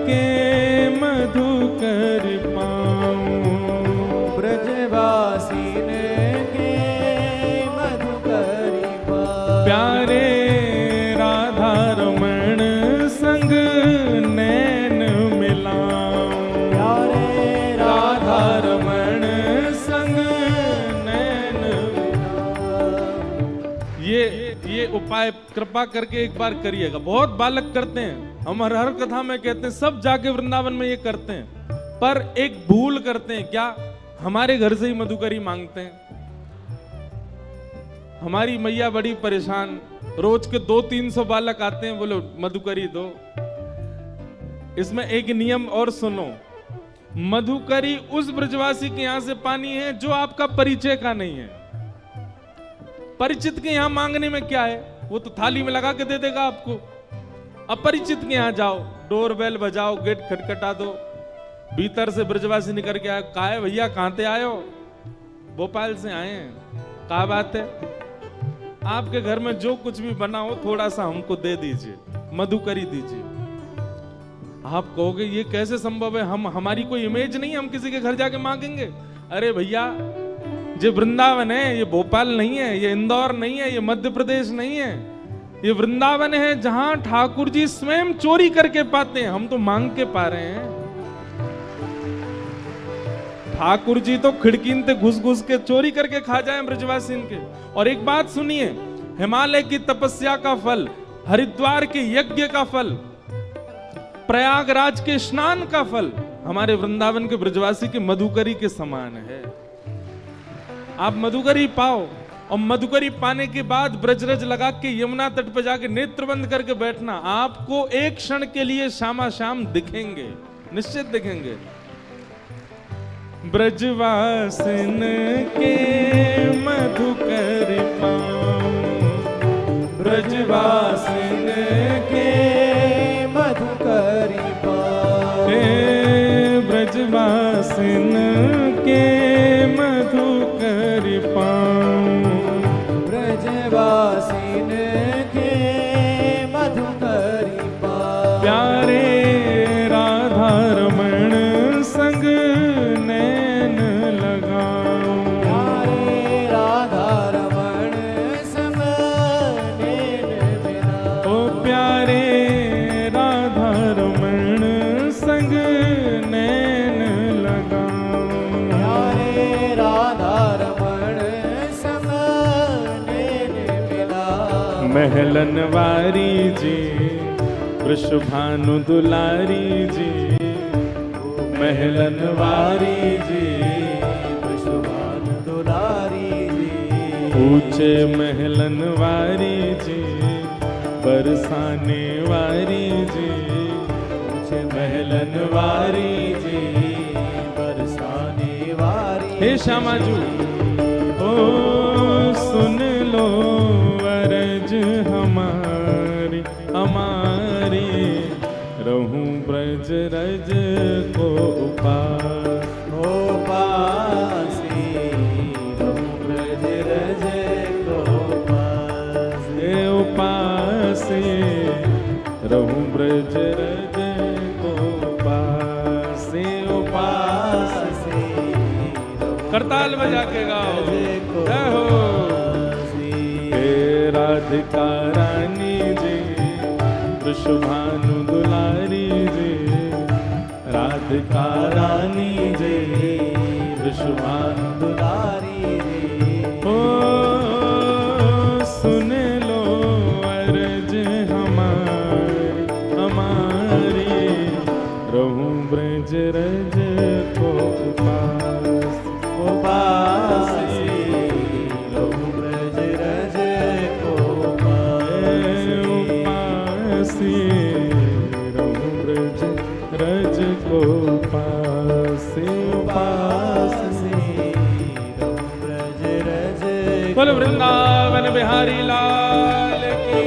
के मधुकर पाऊं, ब्रजवासिन के मधुकर पाऊं। प्यारे राधा रमण संग नैन मिलाऊं, प्यारे राधा रमण संग नैन मिलाऊं। ये उपाय कृपा करके एक बार करिएगा। बहुत बालक करते हैं, हम हर कथा में कहते हैं, सब जाके वृंदावन में ये करते हैं, पर एक भूल करते हैं। क्या? हमारे घर से ही मधुकरी मांगते हैं। हमारी मैया बड़ी परेशान, रोज के 200-300 बालक आते हैं, बोलो मधुकरी दो। इसमें एक नियम और सुनो, मधुकरी उस ब्रजवासी के यहां से पानी है जो आपका परिचय का नहीं है। परिचित के यहां मांगने में क्या है, वो तो थाली में लगा के दे देगा आपको। अपरिचित के यहां जाओ, डोर बेल बजाओ, गेट खटखटा दो, भीतर से ब्रजवासी निकल के आए, कहा है भैया कहां से आए हो? भोपाल से आए हैं। क्या बात है? आपके घर में जो कुछ भी बना हो थोड़ा सा हमको दे दीजिए, मधुकरी दीजिए। आप कहोगे ये कैसे संभव है, हमारी कोई इमेज नहीं है, हम किसी के घर जाके मांगेंगे? अरे भैया, ये वृंदावन है, ये भोपाल नहीं है, ये इंदौर नहीं है, ये मध्य प्रदेश नहीं है, ये वृंदावन है जहां ठाकुर जी स्वयं चोरी करके पाते हैं। हम तो मांग के पा रहे हैं। ठाकुर जी तो खिड़की से घुस घुस के चोरी करके खा जाए ब्रजवासी के। और एक बात सुनिए, हिमालय की तपस्या का फल, हरिद्वार के यज्ञ का फल, प्रयागराज के स्नान का फल हमारे वृंदावन के ब्रजवासी के मधुकरी के समान है। आप मधुकरी पाओ, और मधुकरी पाने के बाद ब्रजरज लगा के यमुना तट पर जाके नेत्र बंद करके बैठना, आपको एक क्षण के लिए शामा शाम दिखेंगे, निश्चित दिखेंगे। ब्रजवासिन के मधुकर पाऊं, ब्रजवासिन के मधुकर पाऊं, हे ब्रजवासिन के मधुकर पाऊं, ब्रजवासिन के मधुकर पाऊं। प्यारे राधा रमण संग नैन लगाऊं, प्यारे राधा रमण संग नैन मिलाऊं, ओ प्यारे राधा रमण संग नैन लगाऊं, प्यारे राधा रमण संग नैन मिलाऊं। महलन वारी जी, वृषभानु दुलारी जी, महलन वारी जी, वृषभान दुलारी जी, ऊंचे महलन वारी जी, बरसाने वारी जी, ऊंचे महलन वारी जी, बरसाने वारी। हे श्यामाजू, ओ सुन लो अरज हमारी हमारी, रहूं ब्रज रज को उपास, ओ पासी रहूं ब्रज रज को पासी, हे उपासे रहूं ब्रज रज को उपास, हे उपास। पासी रहूं करताल बजा के गाओ, ब्रज को जय हो। पासी। हे राधिका रानी जी, वृषभानु दुलारी जी, राधिका रानी जी, वृषभान दुलारी जी, ओ सुन लो अरज हमारी हमारी, रहूं ब्रज रज को पास, ओ पासी रहूं ब्रज रज को पासी। उपासी रहूं ब्रज रज को बोल वृंदावन बिहारी लाल की।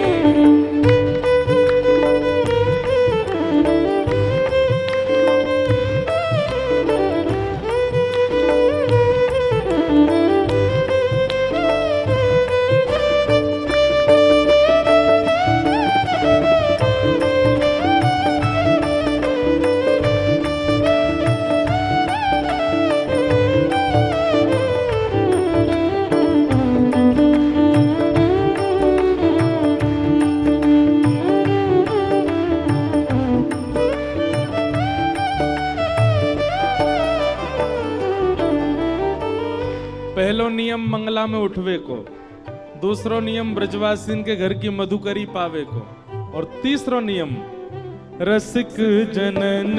पहलो नियम मंगला में उठवे को, दूसरो नियम ब्रजवासीन के घर की मधुकरी पावे को, और तीसरो नियम रसिक जनन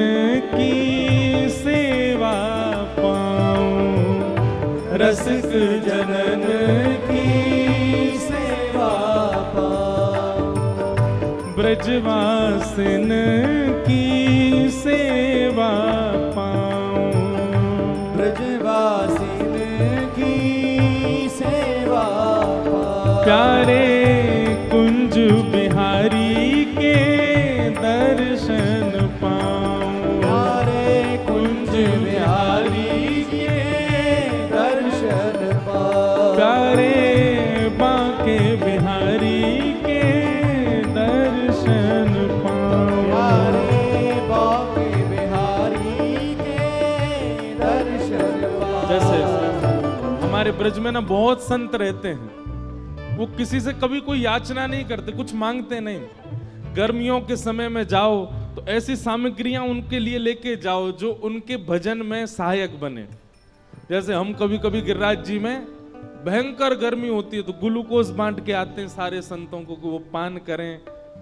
की सेवा पाऊं, रसिक जनन की सेवा पाऊं, ब्रजवासिन की सेवा पाऊं, ब्रजवासिन की सेवा पाऊं, प्यारे कुंज बिहारी के दर्शन पाऊं, प्यारे कुंज बिहारी के दर्शन पाऊं, प्यारे बांके बिहारी के दर्शन पाऊं, प्यारे बांके बिहारी के दर्शन पाऊं। जैसे हमारे ब्रज में ना बहुत संत रहते हैं, वो किसी से कभी कोई याचना नहीं करते, कुछ मांगते नहीं। गर्मियों के समय में जाओ तो ऐसी सामग्रियां उनके लिए लेके जाओ जो उनके भजन में सहायक बने। जैसे हम कभी कभी गिरिराज जी में भयंकर गर्मी होती है तो ग्लूकोज बांट के आते हैं सारे संतों को कि वो पान करें,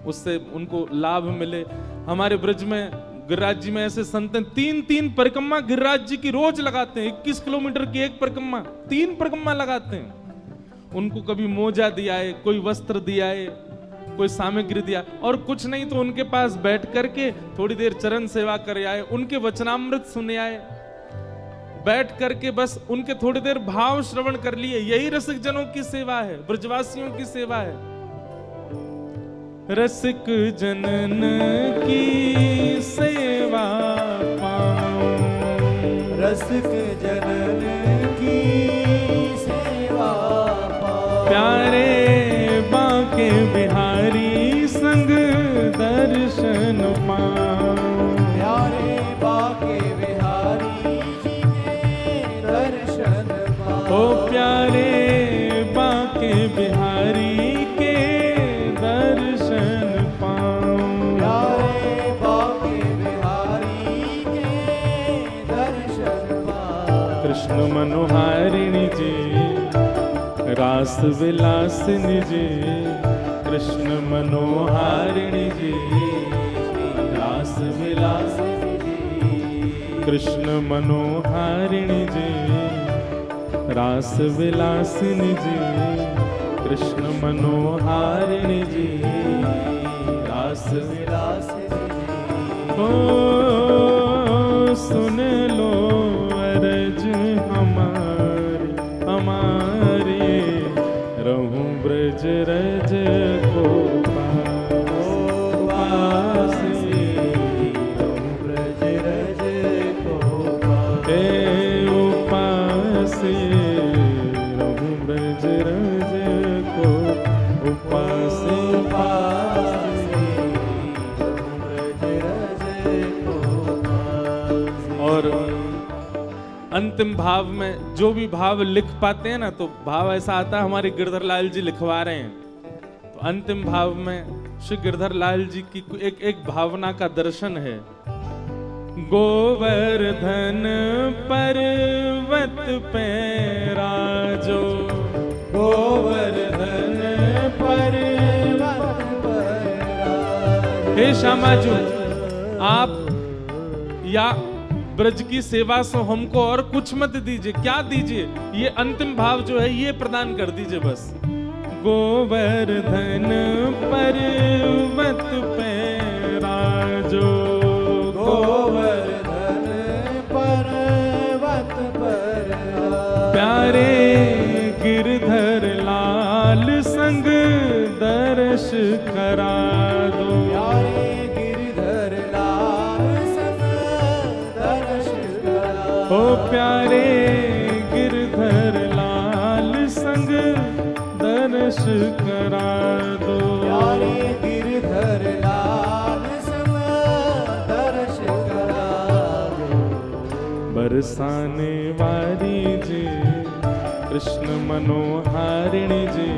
उससे उनको लाभ मिले। हमारे ब्रज में गिरिराज जी में ऐसे संत हैं, 3 परिक्रमा गिरिराज जी की रोज लगाते हैं। 21 किलोमीटर की एक परिक्रमा, 3 परिक्रमा लगाते हैं। उनको कभी मोजा दिया है, कोई वस्त्र दिया है, कोई सामग्री दिया, और कुछ नहीं तो उनके पास बैठ करके थोड़ी देर चरण सेवा कर आए, उनके वचनामृत सुने आए, बैठ करके बस उनके थोड़ी देर भाव श्रवण कर लिए। यही रसिक जनों की सेवा है, ब्रजवासियों की सेवा है। रसिक जनन की सेवा पाऊं, रसिक जनन की सेवा पाऊं, प्यारे बांके बिहारी संग दर्शन पाऊं, प्यारे बांके बिहारी जी के दर्शन पाऊं, ओ प्यारे बांके बिहारी के दर्शन पाऊं, प्यारे बांके बिहारी के दर्शन पाऊं। कृष्ण मनोहारिणी जी रास विलासिनी जी, कृष्ण मनोहारिणी जी रास विलासिनी जी, कृष्ण मनोहारिणी जी रास विलासिनी जी, कृष्ण मनोहारिणी जी रास विलासिनी जी। ओ सुन लो अरज हमारी हमारी, रहूं ब्रज रज को पासी, रहूं ब्रज रज को पासी, उपासी, रहूं ब्रज रज को उपासी, रहूं ब्रज रज को पासी। और अंतिम भाव में जो भी भाव लिख पाते हैं ना, तो भाव ऐसा आता है, हमारे गिरधर लाल जी लिखवा रहे हैं, तो अंतिम भाव में श्री गिरधर लाल जी की एक भावना का दर्शन है। गोवर्धन पर्वत पे राजो, गोवर्धन पर्वत पर राज। हे श्यामाजू, आप या ब्रज की सेवा से हमको और कुछ मत दीजिए, क्या दीजिए, ये अंतिम भाव जो है ये प्रदान कर दीजिए बस। गोवर्धन पर्वत पे राजो, गोवर्धन पर्वत पर राज। प्यारे गिरधर दर्श करा दो। प्यारे गिरधर लाल संग दर्श करा ओ प्यारे गिरधर लाल संग दर्श करा दो। प्यारे गिरधर लाल संग दर्श करा दो। बरसाने वाली जी कृष्ण मनोहारिणी जी,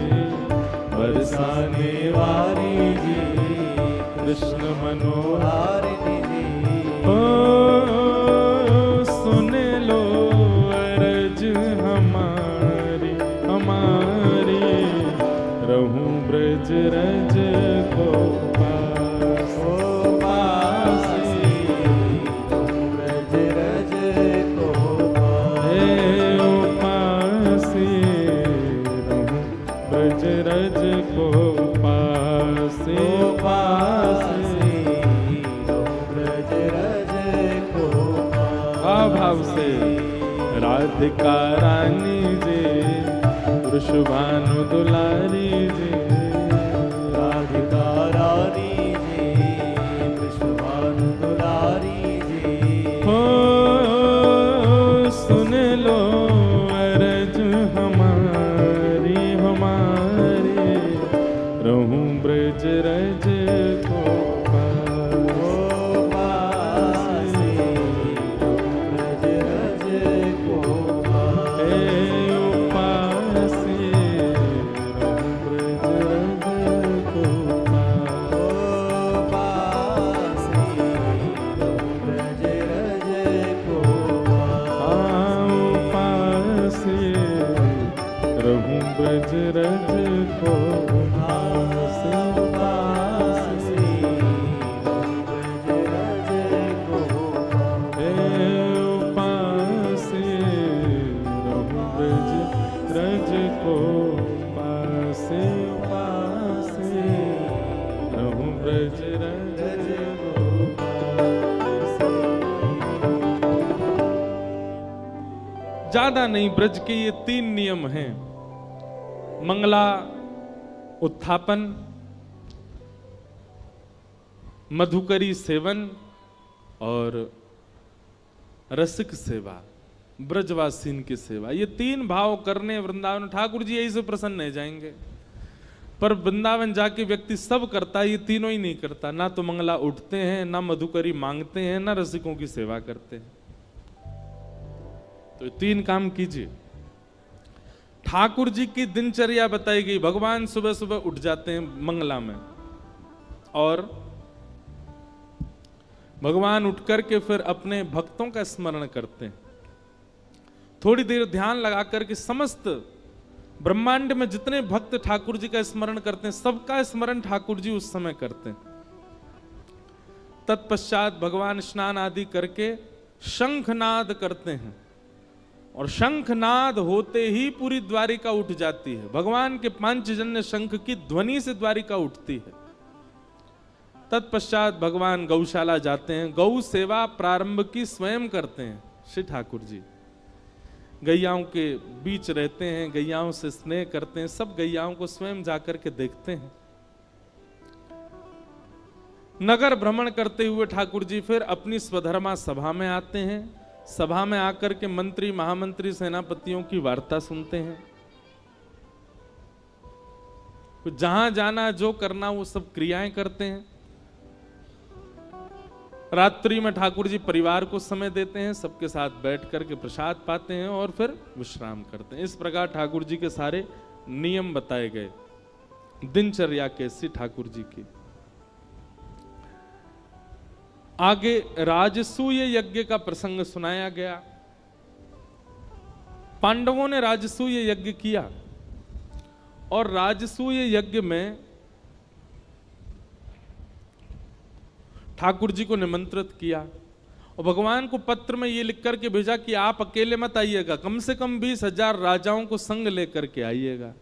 बरसाने वाली जी कृष्ण मनोहारिणी जी। ओ सुन लो अरज हमारी हमारी, रहूं ब्रज रज को पास। ओ पासी ब्रज रज को हे ओ पासी, रहूं ब्रज रज को पासी। ओ पासी ब्रज रज को भाव से राधिका रानी जी वृषभानु दुलारी जी, राधिका रानी जी वृषभानु दुलारी जी। हो सुन लो अरज हमारी हमारी, रहूं ब्रज रज को पास। ओ पासी ब्रज रज को हे ओ पासी, रहूं ब्रज रज को पास। ओ पासी ब्रज रज को आओ पासी, रहूं ब्रज रज को पासी। पासी ब्रज रज को हे ओ पासी, रहूं ब्रज रज को पासी। पासी, रहूं ब्रज रज को पासी। ज्यादा नहीं, ब्रज के ये 3 नियम हैं। मंगला उत्थापन, मधुकरी सेवन और रसिक सेवा, ब्रजवासीन की सेवा। ये 3 भाव करने वृंदावन ठाकुर जी यही से प्रसन्न हो जाएंगे। पर वृंदावन जाके व्यक्ति सब करता है, ये तीनों ही नहीं करता। ना तो मंगला उठते हैं, ना मधुकरी मांगते हैं, ना रसिकों की सेवा करते हैं। तो 3 काम कीजिए। ठाकुर जी की दिनचर्या बताई गई। भगवान सुबह सुबह उठ जाते हैं मंगला में, और भगवान उठ करके फिर अपने भक्तों का स्मरण करते हैं। थोड़ी देर ध्यान लगा करके समस्त ब्रह्मांड में जितने भक्त ठाकुर जी का स्मरण करते हैं, सबका स्मरण ठाकुर जी उस समय करते हैं। तत्पश्चात भगवान स्नान आदि करके शंखनाद करते हैं, और शंखनाद होते ही पूरी द्वारिका उठ जाती है। भगवान के पांचजन्य शंख की ध्वनि से द्वारिका उठती है। तत्पश्चात भगवान गौशाला जाते हैं, गौ सेवा प्रारंभ की स्वयं करते हैं श्री ठाकुर जी। गैयाओं के बीच रहते हैं, गैयाओं से स्नेह करते हैं, सब गैयाओं को स्वयं जाकर के देखते हैं। नगर भ्रमण करते हुए ठाकुर जी फिर अपनी स्वधर्मा सभा में आते हैं। सभा में आकर के मंत्री, महामंत्री, सेनापतियों की वार्ता सुनते हैं। जहां जाना, जो करना, वो सब क्रियाएं करते हैं। रात्रि में ठाकुर जी परिवार को समय देते हैं, सबके साथ बैठ करके प्रसाद पाते हैं और फिर विश्राम करते हैं। इस प्रकार ठाकुर जी के सारे नियम बताए गए। दिनचर्या कैसी ठाकुर जी की। आगे राजसूय यज्ञ का प्रसंग सुनाया गया। पांडवों ने राजसूय यज्ञ किया, और राजसूय यज्ञ में ठाकुर जी को निमंत्रित किया, और भगवान को पत्र में ये लिख करके भेजा कि आप अकेले मत आइएगा, कम से कम 20,000 राजाओं को संग लेकर के आइएगा।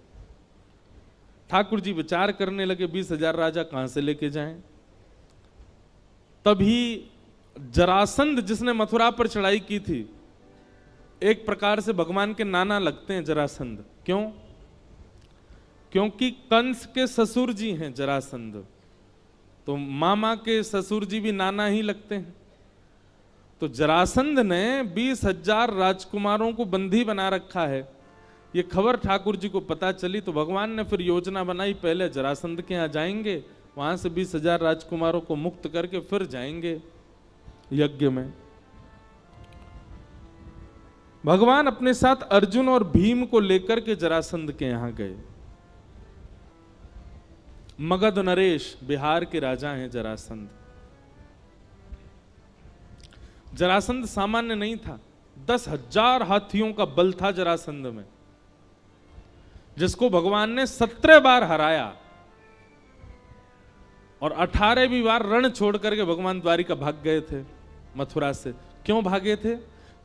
ठाकुर जी विचार करने लगे 20,000 राजा कहां से लेके जाएं। तभी जरासंध, जिसने मथुरा पर चढ़ाई की थी, एक प्रकार से भगवान के नाना लगते हैं जरासंध। क्यों? क्योंकि कंस के ससुर जी हैं जरासंध, तो मामा के ससुर जी भी नाना ही लगते हैं। तो जरासंध ने 20,000 राजकुमारों को बंदी बना रखा है। ये खबर ठाकुर जी को पता चली तो भगवान ने फिर योजना बनाई, पहले जरासंध के यहाँ जाएंगे, वहां से 20,000 राजकुमारों को मुक्त करके फिर जाएंगे यज्ञ में। भगवान अपने साथ अर्जुन और भीम को लेकर के जरासंध के यहां गए। मगध नरेश, बिहार के राजा हैं जरासंध। जरासंध सामान्य नहीं था, 10,000 हाथियों का बल था जरासंध में, जिसको भगवान ने 17 बार हराया और 18वीं बार रण छोड़ करके भगवान द्वारिका भाग गए थे मथुरा से। क्यों भागे थे?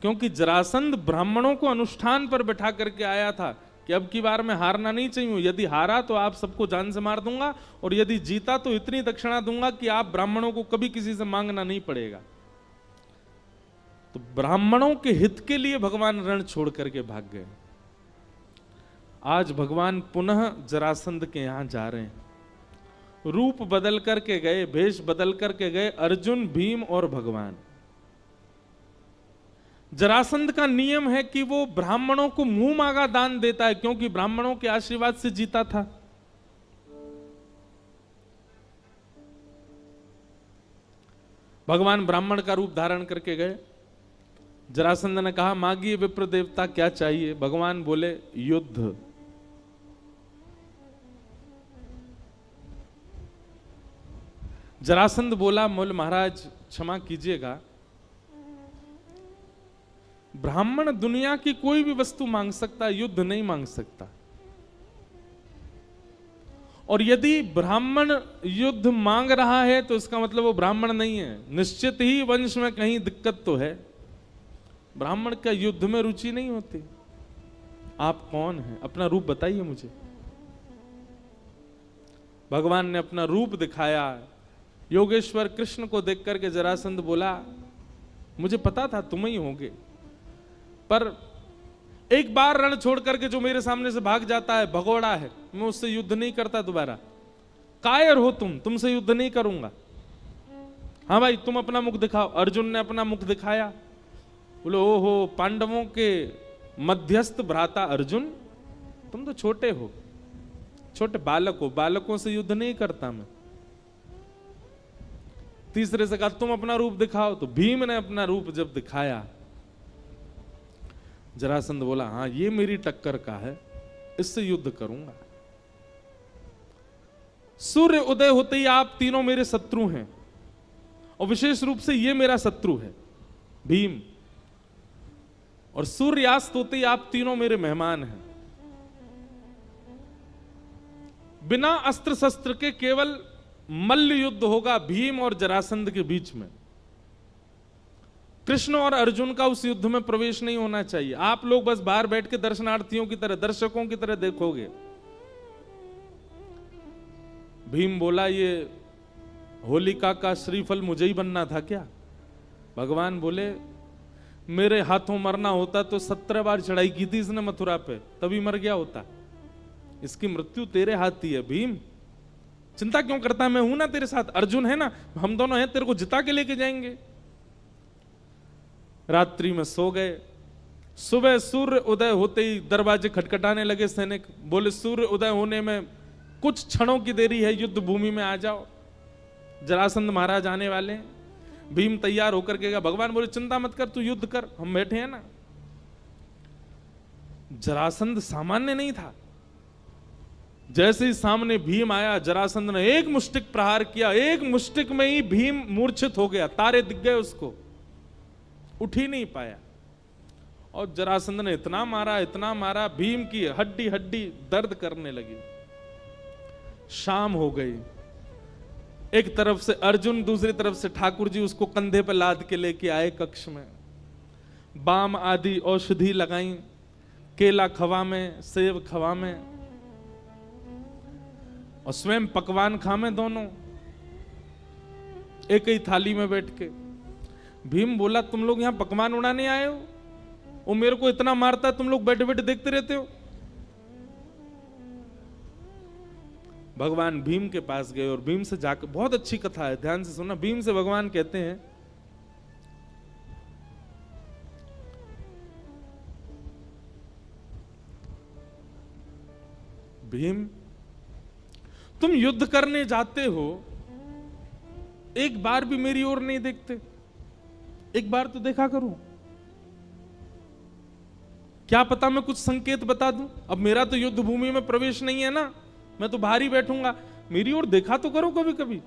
क्योंकि जरासंध ब्राह्मणों को अनुष्ठान पर बैठा करके आया था कि अब की बार मैं हारना नहीं चाहिए, यदि हारा तो आप सबको जान से मार दूंगा, और यदि जीता तो इतनी दक्षिणा दूंगा कि आप ब्राह्मणों को कभी किसी से मांगना नहीं पड़ेगा। तो ब्राह्मणों के हित के लिए भगवान रण छोड़ करके भाग गए। आज भगवान पुनः जरासंध के यहां जा रहे हैं। रूप बदल करके गए, भेष बदल करके गए अर्जुन, भीम और भगवान। जरासंध का नियम है कि वो ब्राह्मणों को मुंह मांगा दान देता है, क्योंकि ब्राह्मणों के आशीर्वाद से जीता था। भगवान ब्राह्मण का रूप धारण करके गए। जरासंध ने कहा, मांगिए विप्र देवता, क्या चाहिए? भगवान बोले, युद्ध। जरासंध बोला, मोल महाराज क्षमा कीजिएगा, ब्राह्मण दुनिया की कोई भी वस्तु मांग सकता, युद्ध नहीं मांग सकता। और यदि ब्राह्मण युद्ध मांग रहा है तो इसका मतलब वो ब्राह्मण नहीं है, निश्चित ही वंश में कहीं दिक्कत तो है। ब्राह्मण का युद्ध में रुचि नहीं होती। आप कौन हैं? अपना रूप बताइए मुझे। भगवान ने अपना रूप दिखाया। योगेश्वर कृष्ण को देख करके जरासंध बोला, मुझे पता था तुम ही होगे, पर एक बार रण छोड़ करके जो मेरे सामने से भाग जाता है, भगोड़ा है, मैं उससे युद्ध नहीं करता दोबारा। कायर हो तुमसे युद्ध नहीं करूंगा। हाँ भाई, तुम अपना मुख दिखाओ। अर्जुन ने अपना मुख दिखाया। बोले, ओहो, पांडवों के मध्यस्थ भ्राता अर्जुन, तुम तो छोटे हो, छोटे बालक हो, बालकों से युद्ध नहीं करता मैं। तीसरे से कहा, तुम अपना रूप दिखाओ। तो भीम ने अपना रूप जब दिखाया, जरासंध बोला, हाँ ये मेरी टक्कर का है, इससे युद्ध करूंगा। सूर्य उदय होते ही आप तीनों मेरे शत्रु हैं, और विशेष रूप से ये मेरा शत्रु है भीम, और सूर्यास्त होते ही आप तीनों मेरे मेहमान हैं। बिना अस्त्र शस्त्र के केवल मल्ल युद्ध होगा भीम और जरासंध के बीच में। कृष्ण और अर्जुन का उस युद्ध में प्रवेश नहीं होना चाहिए। आप लोग बस बाहर बैठ के दर्शनार्थियों की तरह, दर्शकों की तरह देखोगे। भीम बोला, ये होलिका का श्रीफल मुझे ही बनना था क्या? भगवान बोले, मेरे हाथों मरना होता तो 17 बार चढ़ाई की थी इसने मथुरा पे, तभी मर गया होता। इसकी मृत्यु तेरे हाथ ही है भीम, चिंता क्यों करता है? मैं हूं ना तेरे साथ, अर्जुन है ना, हम दोनों हैं, तेरे को जिता के लेके जाएंगे। रात्रि में सो गए। सुबह सूर्य उदय होते ही दरवाजे खटखटाने लगे सैनिक। बोले, सूर्य उदय होने में कुछ क्षणों की देरी है, युद्ध भूमि में आ जाओ, जरासंध महाराज आने वाले हैं। भीम तैयार होकर के गया। भगवान बोले, चिंता मत कर, तू युद्ध कर, हम बैठे हैं ना। जरासंध सामान्य नहीं था। जैसे ही सामने भीम आया, जरासंध ने एक मुष्टिक प्रहार किया। एक मुष्टिक में ही भीम मूर्छित हो गया, तारे दिख गए उसको, उठ ही नहीं पाया। और जरासंध ने इतना मारा, भीम की हड्डी हड्डी दर्द करने लगी। शाम हो गई। एक तरफ से अर्जुन, दूसरी तरफ से ठाकुर जी उसको कंधे पर लाद के लेके आए कक्ष में। बाम आदि औषधि लगाई, केला खवा में, सेब खवा में, और स्वयं पकवान खामे दोनों एक ही थाली में बैठ के। भीम बोला, तुम लोग यहां पकवान उड़ाने आए हो? वो मेरे को इतना मारता है, तुम लोग बैठे बैठे देखते रहते हो? भगवान भीम के पास गए और भीम से जाकर, बहुत अच्छी कथा है, ध्यान से सुनना। भीम से भगवान कहते हैं, भीम तुम युद्ध करने जाते हो, एक बार भी मेरी ओर नहीं देखते, एक बार तो देखा करो। क्या पता मैं कुछ संकेत बता दूं। अब मेरा तो युद्ध भूमि में प्रवेश नहीं है ना, मैं तो बाहर ही बैठूंगा, मेरी ओर देखा तो करो कभी कभी।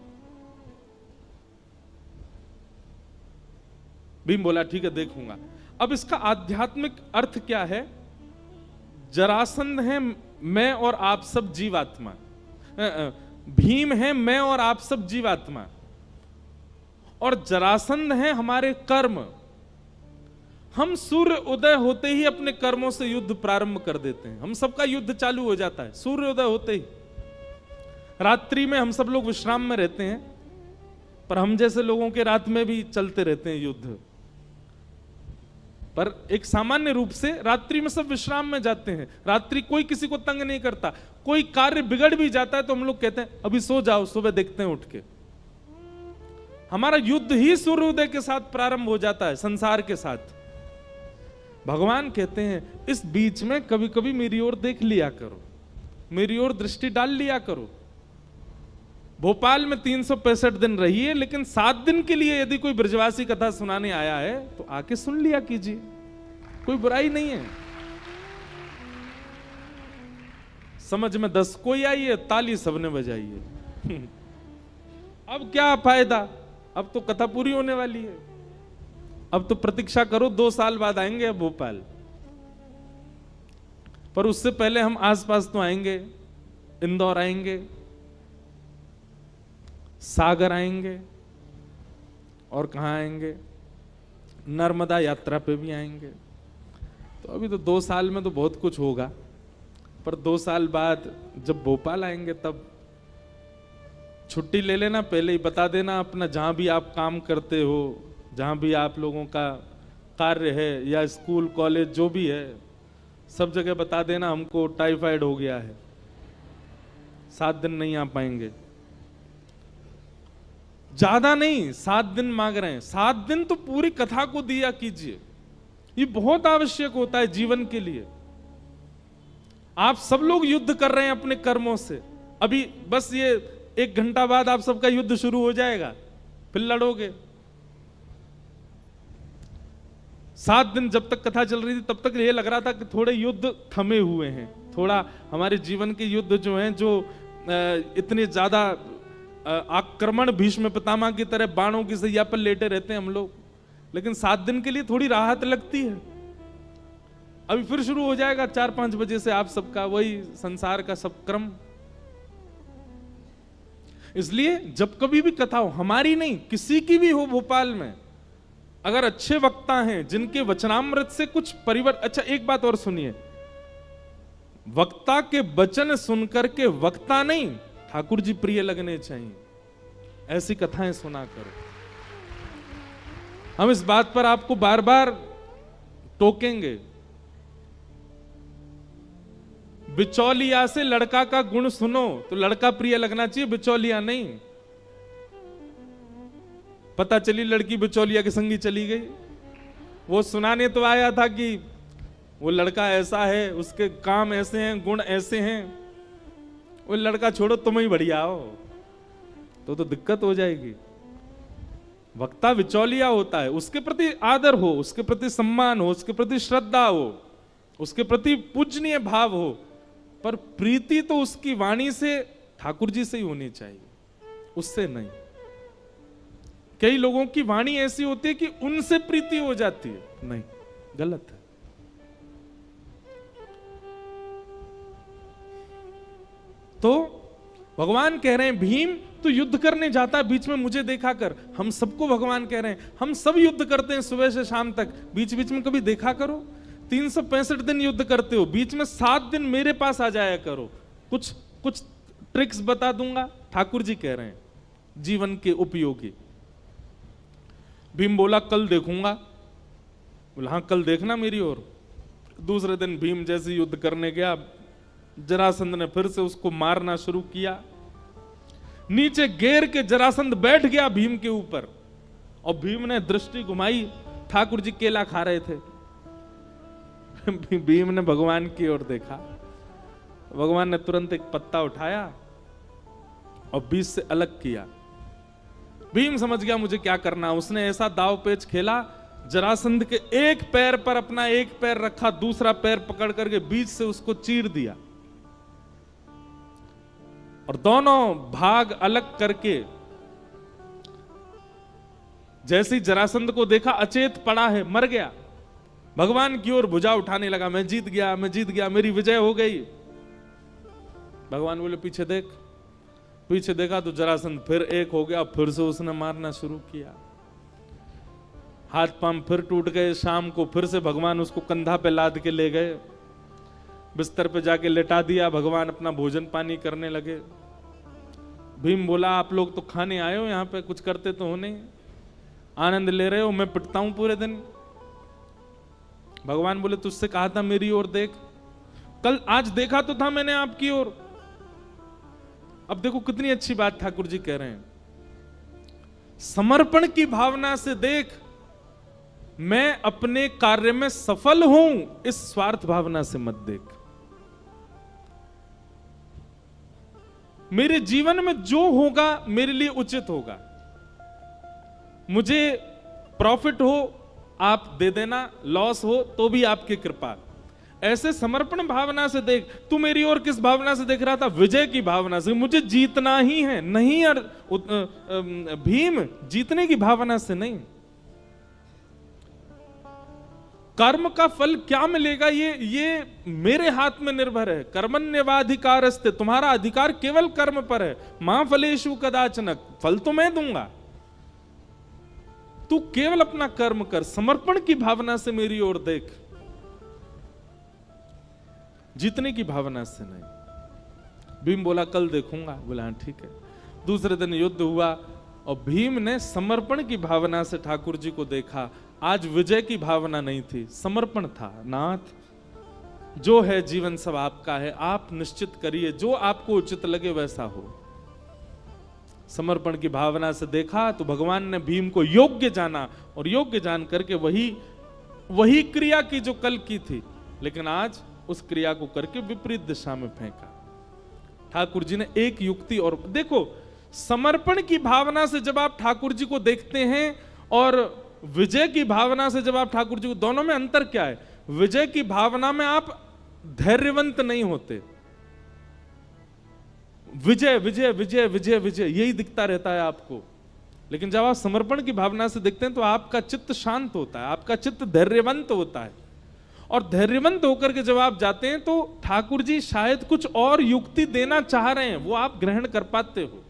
भीम बोला ठीक है देखूंगा। अब इसका आध्यात्मिक अर्थ क्या है? जरासंध है मैं और आप सब जीवात्मा, भीम है मैं और आप सब जीवात्मा, और जरासंध है हमारे कर्म। हम सूर्य उदय होते ही अपने कर्मों से युद्ध प्रारंभ कर देते हैं। हम सबका युद्ध चालू हो जाता है सूर्य उदय होते ही। रात्रि में हम सब लोग विश्राम में रहते हैं, पर हम जैसे लोगों के रात में भी चलते रहते हैं युद्ध। पर एक सामान्य रूप से रात्रि में सब विश्राम में जाते हैं। रात्रि कोई किसी को तंग नहीं करता। कोई कार्य बिगड़ भी जाता है तो हम लोग कहते हैं अभी सो जाओ, सुबह देखते हैं उठ के। हमारा युद्ध ही सूर्योदय के साथ प्रारंभ हो जाता है, संसार के साथ। भगवान कहते हैं इस बीच में कभी कभी मेरी ओर देख लिया करो, मेरी ओर दृष्टि डाल लिया करो। भोपाल में 365 दिन रहिए, लेकिन 7 दिन के लिए यदि कोई ब्रजवासी कथा सुनाने आया है तो आके सुन लिया कीजिए, कोई बुराई नहीं है। समझ में 10 कोई आई है, ताली सबने बजाई है। अब क्या फायदा, अब तो कथा पूरी होने वाली है। अब तो प्रतीक्षा करो, 2 साल बाद आएंगे अब भोपाल, पर उससे पहले हम आसपास तो आएंगे, इंदौर आएंगे, सागर आएंगे, और कहां आएंगे, नर्मदा यात्रा पे भी आएंगे। तो अभी तो 2 साल में तो बहुत कुछ होगा, पर 2 साल बाद जब भोपाल आएंगे तब छुट्टी ले लेना, पहले ही बता देना अपना, जहां भी आप काम करते हो, जहां भी आप लोगों का कार्य है या स्कूल कॉलेज जो भी है, सब जगह बता देना हमको टाइफाइड हो गया है, 7 दिन नहीं आ पाएंगे। ज्यादा नहीं, 7 दिन मांग रहे हैं, 7 दिन तो पूरी कथा को दिया कीजिए। ये बहुत आवश्यक होता है जीवन के लिए। आप सब लोग युद्ध कर रहे हैं अपने कर्मों से। अभी बस ये 1 घंटा बाद आप सबका युद्ध शुरू हो जाएगा, फिर लड़ोगे। 7 दिन जब तक कथा चल रही थी तब तक ये लग रहा था कि थोड़े युद्ध थमे हुए हैं, थोड़ा हमारे जीवन के युद्ध जो हैं, जो इतने ज्यादा आक्रमण भीष्म पितामह की तरह बाणों की सैया पर लेटे रहते हैं हम लोग, लेकिन 7 दिन के लिए थोड़ी राहत लगती है। अभी फिर शुरू हो जाएगा 4-5 बजे से आप सबका वही संसार का सब क्रम। इसलिए जब कभी भी कथा हो, हमारी नहीं किसी की भी हो भोपाल में, अगर अच्छे वक्ता हैं जिनके वचनामृत से कुछ परिवर्तन। अच्छा एक बात और सुनिए, वक्ता के वचन सुनकर के वक्ता नहीं ठाकुर जी प्रिय लगने चाहिए, ऐसी कथाएं सुना करो। हम इस बात पर आपको बार बार टोकेंगे। बिचौलिया से लड़का का गुण सुनो तो लड़का प्रिय लगना चाहिए, बिचौलिया नहीं। पता चली लड़की बिचौलिया के संगी चली गई, वो सुनाने तो आया था कि वो लड़का ऐसा है, उसके काम ऐसे हैं, गुण ऐसे हैं। वो लड़का छोड़ो, तुम ही बढ़िया हो, तो दिक्कत हो जाएगी। वक्ता विचौलिया होता है, उसके प्रति आदर हो, उसके प्रति सम्मान हो, उसके प्रति श्रद्धा हो, उसके प्रति पूजनीय भाव हो, पर प्रीति तो उसकी वाणी से, ठाकुर जी से ही होनी चाहिए, उससे नहीं। कई लोगों की वाणी ऐसी होती है कि उनसे प्रीति हो जाती है, नहीं, गलत है। तो भगवान कह रहे हैं भीम तू युद्ध करने जाता है, बीच में मुझे देखा कर। हम सबको भगवान कह रहे हैं, हम सब युद्ध करते हैं सुबह से शाम तक, बीच बीच में कभी देखा करो। 365 दिन युद्ध करते हो, बीच में 7 दिन मेरे पास आ जाया करो, कुछ ट्रिक्स बता दूंगा, ठाकुर जी कह रहे हैं, जीवन के उपयोगी। भीम बोला कल देखूंगा। बोला हाँ कल देखना मेरी ओर। दूसरे दिन भीम जैसे युद्ध करने गया, जरासंध ने फिर से उसको मारना शुरू किया। नीचे गिर के जरासंध बैठ गया भीम के ऊपर, और भीम ने दृष्टि घुमाई, ठाकुर जी केला खा रहे थे। भीम ने भगवान की ओर देखा, भगवान ने तुरंत एक पत्ता उठाया और बीच से अलग किया। भीम समझ गया मुझे क्या करना। उसने ऐसा दाव पेच खेला, जरासंध के एक पैर पर अपना एक पैर रखा, दूसरा पैर पकड़ करके बीच से उसको चीर दिया, और दोनों भाग अलग करके, जैसे ही जरासंध को देखा अचेत पड़ा है, मर गया, भगवान की ओर भुजा उठाने लगा, मैं जीत गया, मैं जीत गया, मेरी विजय हो गई। भगवान बोले पीछे देख। पीछे देखा तो जरासंध फिर एक हो गया, फिर से उसने मारना शुरू किया, हाथ पांव फिर टूट गए। शाम को फिर से भगवान उसको कंधा पे लाद के ले गए, बिस्तर पे जाके लेटा दिया, भगवान अपना भोजन पानी करने लगे। भीम बोला आप लोग तो खाने आए हो, यहाँ पे कुछ करते तो हो नहीं, आनंद ले रहे हो, मैं पिटता हूं पूरे दिन। भगवान बोले तुझसे कहा था मेरी ओर देख, कल आज देखा तो था मैंने आपकी ओर। अब देखो कितनी अच्छी बात ठाकुर जी कह रहे हैं, समर्पण की भावना से देख, मैं अपने कार्य में सफल हूं, इस स्वार्थ भावना से मत देख। मेरे जीवन में जो होगा मेरे लिए उचित होगा, मुझे प्रॉफिट हो आप दे देना, लॉस हो तो भी आपकी कृपा। ऐसे समर्पण भावना से देख। तू मेरी ओर किस भावना से देख रहा था? विजय की भावना से, मुझे जीतना ही है। नहीं यार भीम, जीतने की भावना से नहीं। कर्म का फल क्या मिलेगा ये मेरे हाथ में निर्भर है। कर्मण्येवाधिकारस्ते, तुम्हारा अधिकार केवल कर्म पर है। मां फलेषु कदाचन, फल तो मैं दूंगा, तू केवल अपना कर्म कर। समर्पण की भावना से मेरी ओर देख, जीतने की भावना से नहीं। भीम बोला कल देखूंगा। बोला हाँ ठीक है। दूसरे दिन युद्ध हुआ और भीम ने समर्पण की भावना से ठाकुर जी को देखा। आज विजय की भावना नहीं थी, समर्पण था। नाथ, जो है जीवन सब आपका है, आप निश्चित करिए, जो आपको उचित लगे वैसा हो। समर्पण की भावना से देखा तो भगवान ने भीम को योग्य जाना, और योग्य जान करके वही क्रिया की जो कल की थी, लेकिन आज उस क्रिया को करके विपरीत दिशा में फेंका। ठाकुर जी ने एक युक्ति और देखो, समर्पण की भावना से जब आप ठाकुर जी को देखते हैं और विजय की भावना से जब आप ठाकुर जी को, दोनों में अंतर क्या है? विजय की भावना में आप धैर्यवंत नहीं होते, विजय विजय विजय विजय विजय यही दिखता रहता है आपको। लेकिन जब आप समर्पण की भावना से देखते हैं तो आपका चित्त शांत होता है, आपका चित्त धैर्यवंत होता है। और धैर्यवंत होकर के जब आप जाते हैं तो ठाकुर जी शायद कुछ और युक्ति देना चाह रहे हैं, वो आप ग्रहण कर पाते हो।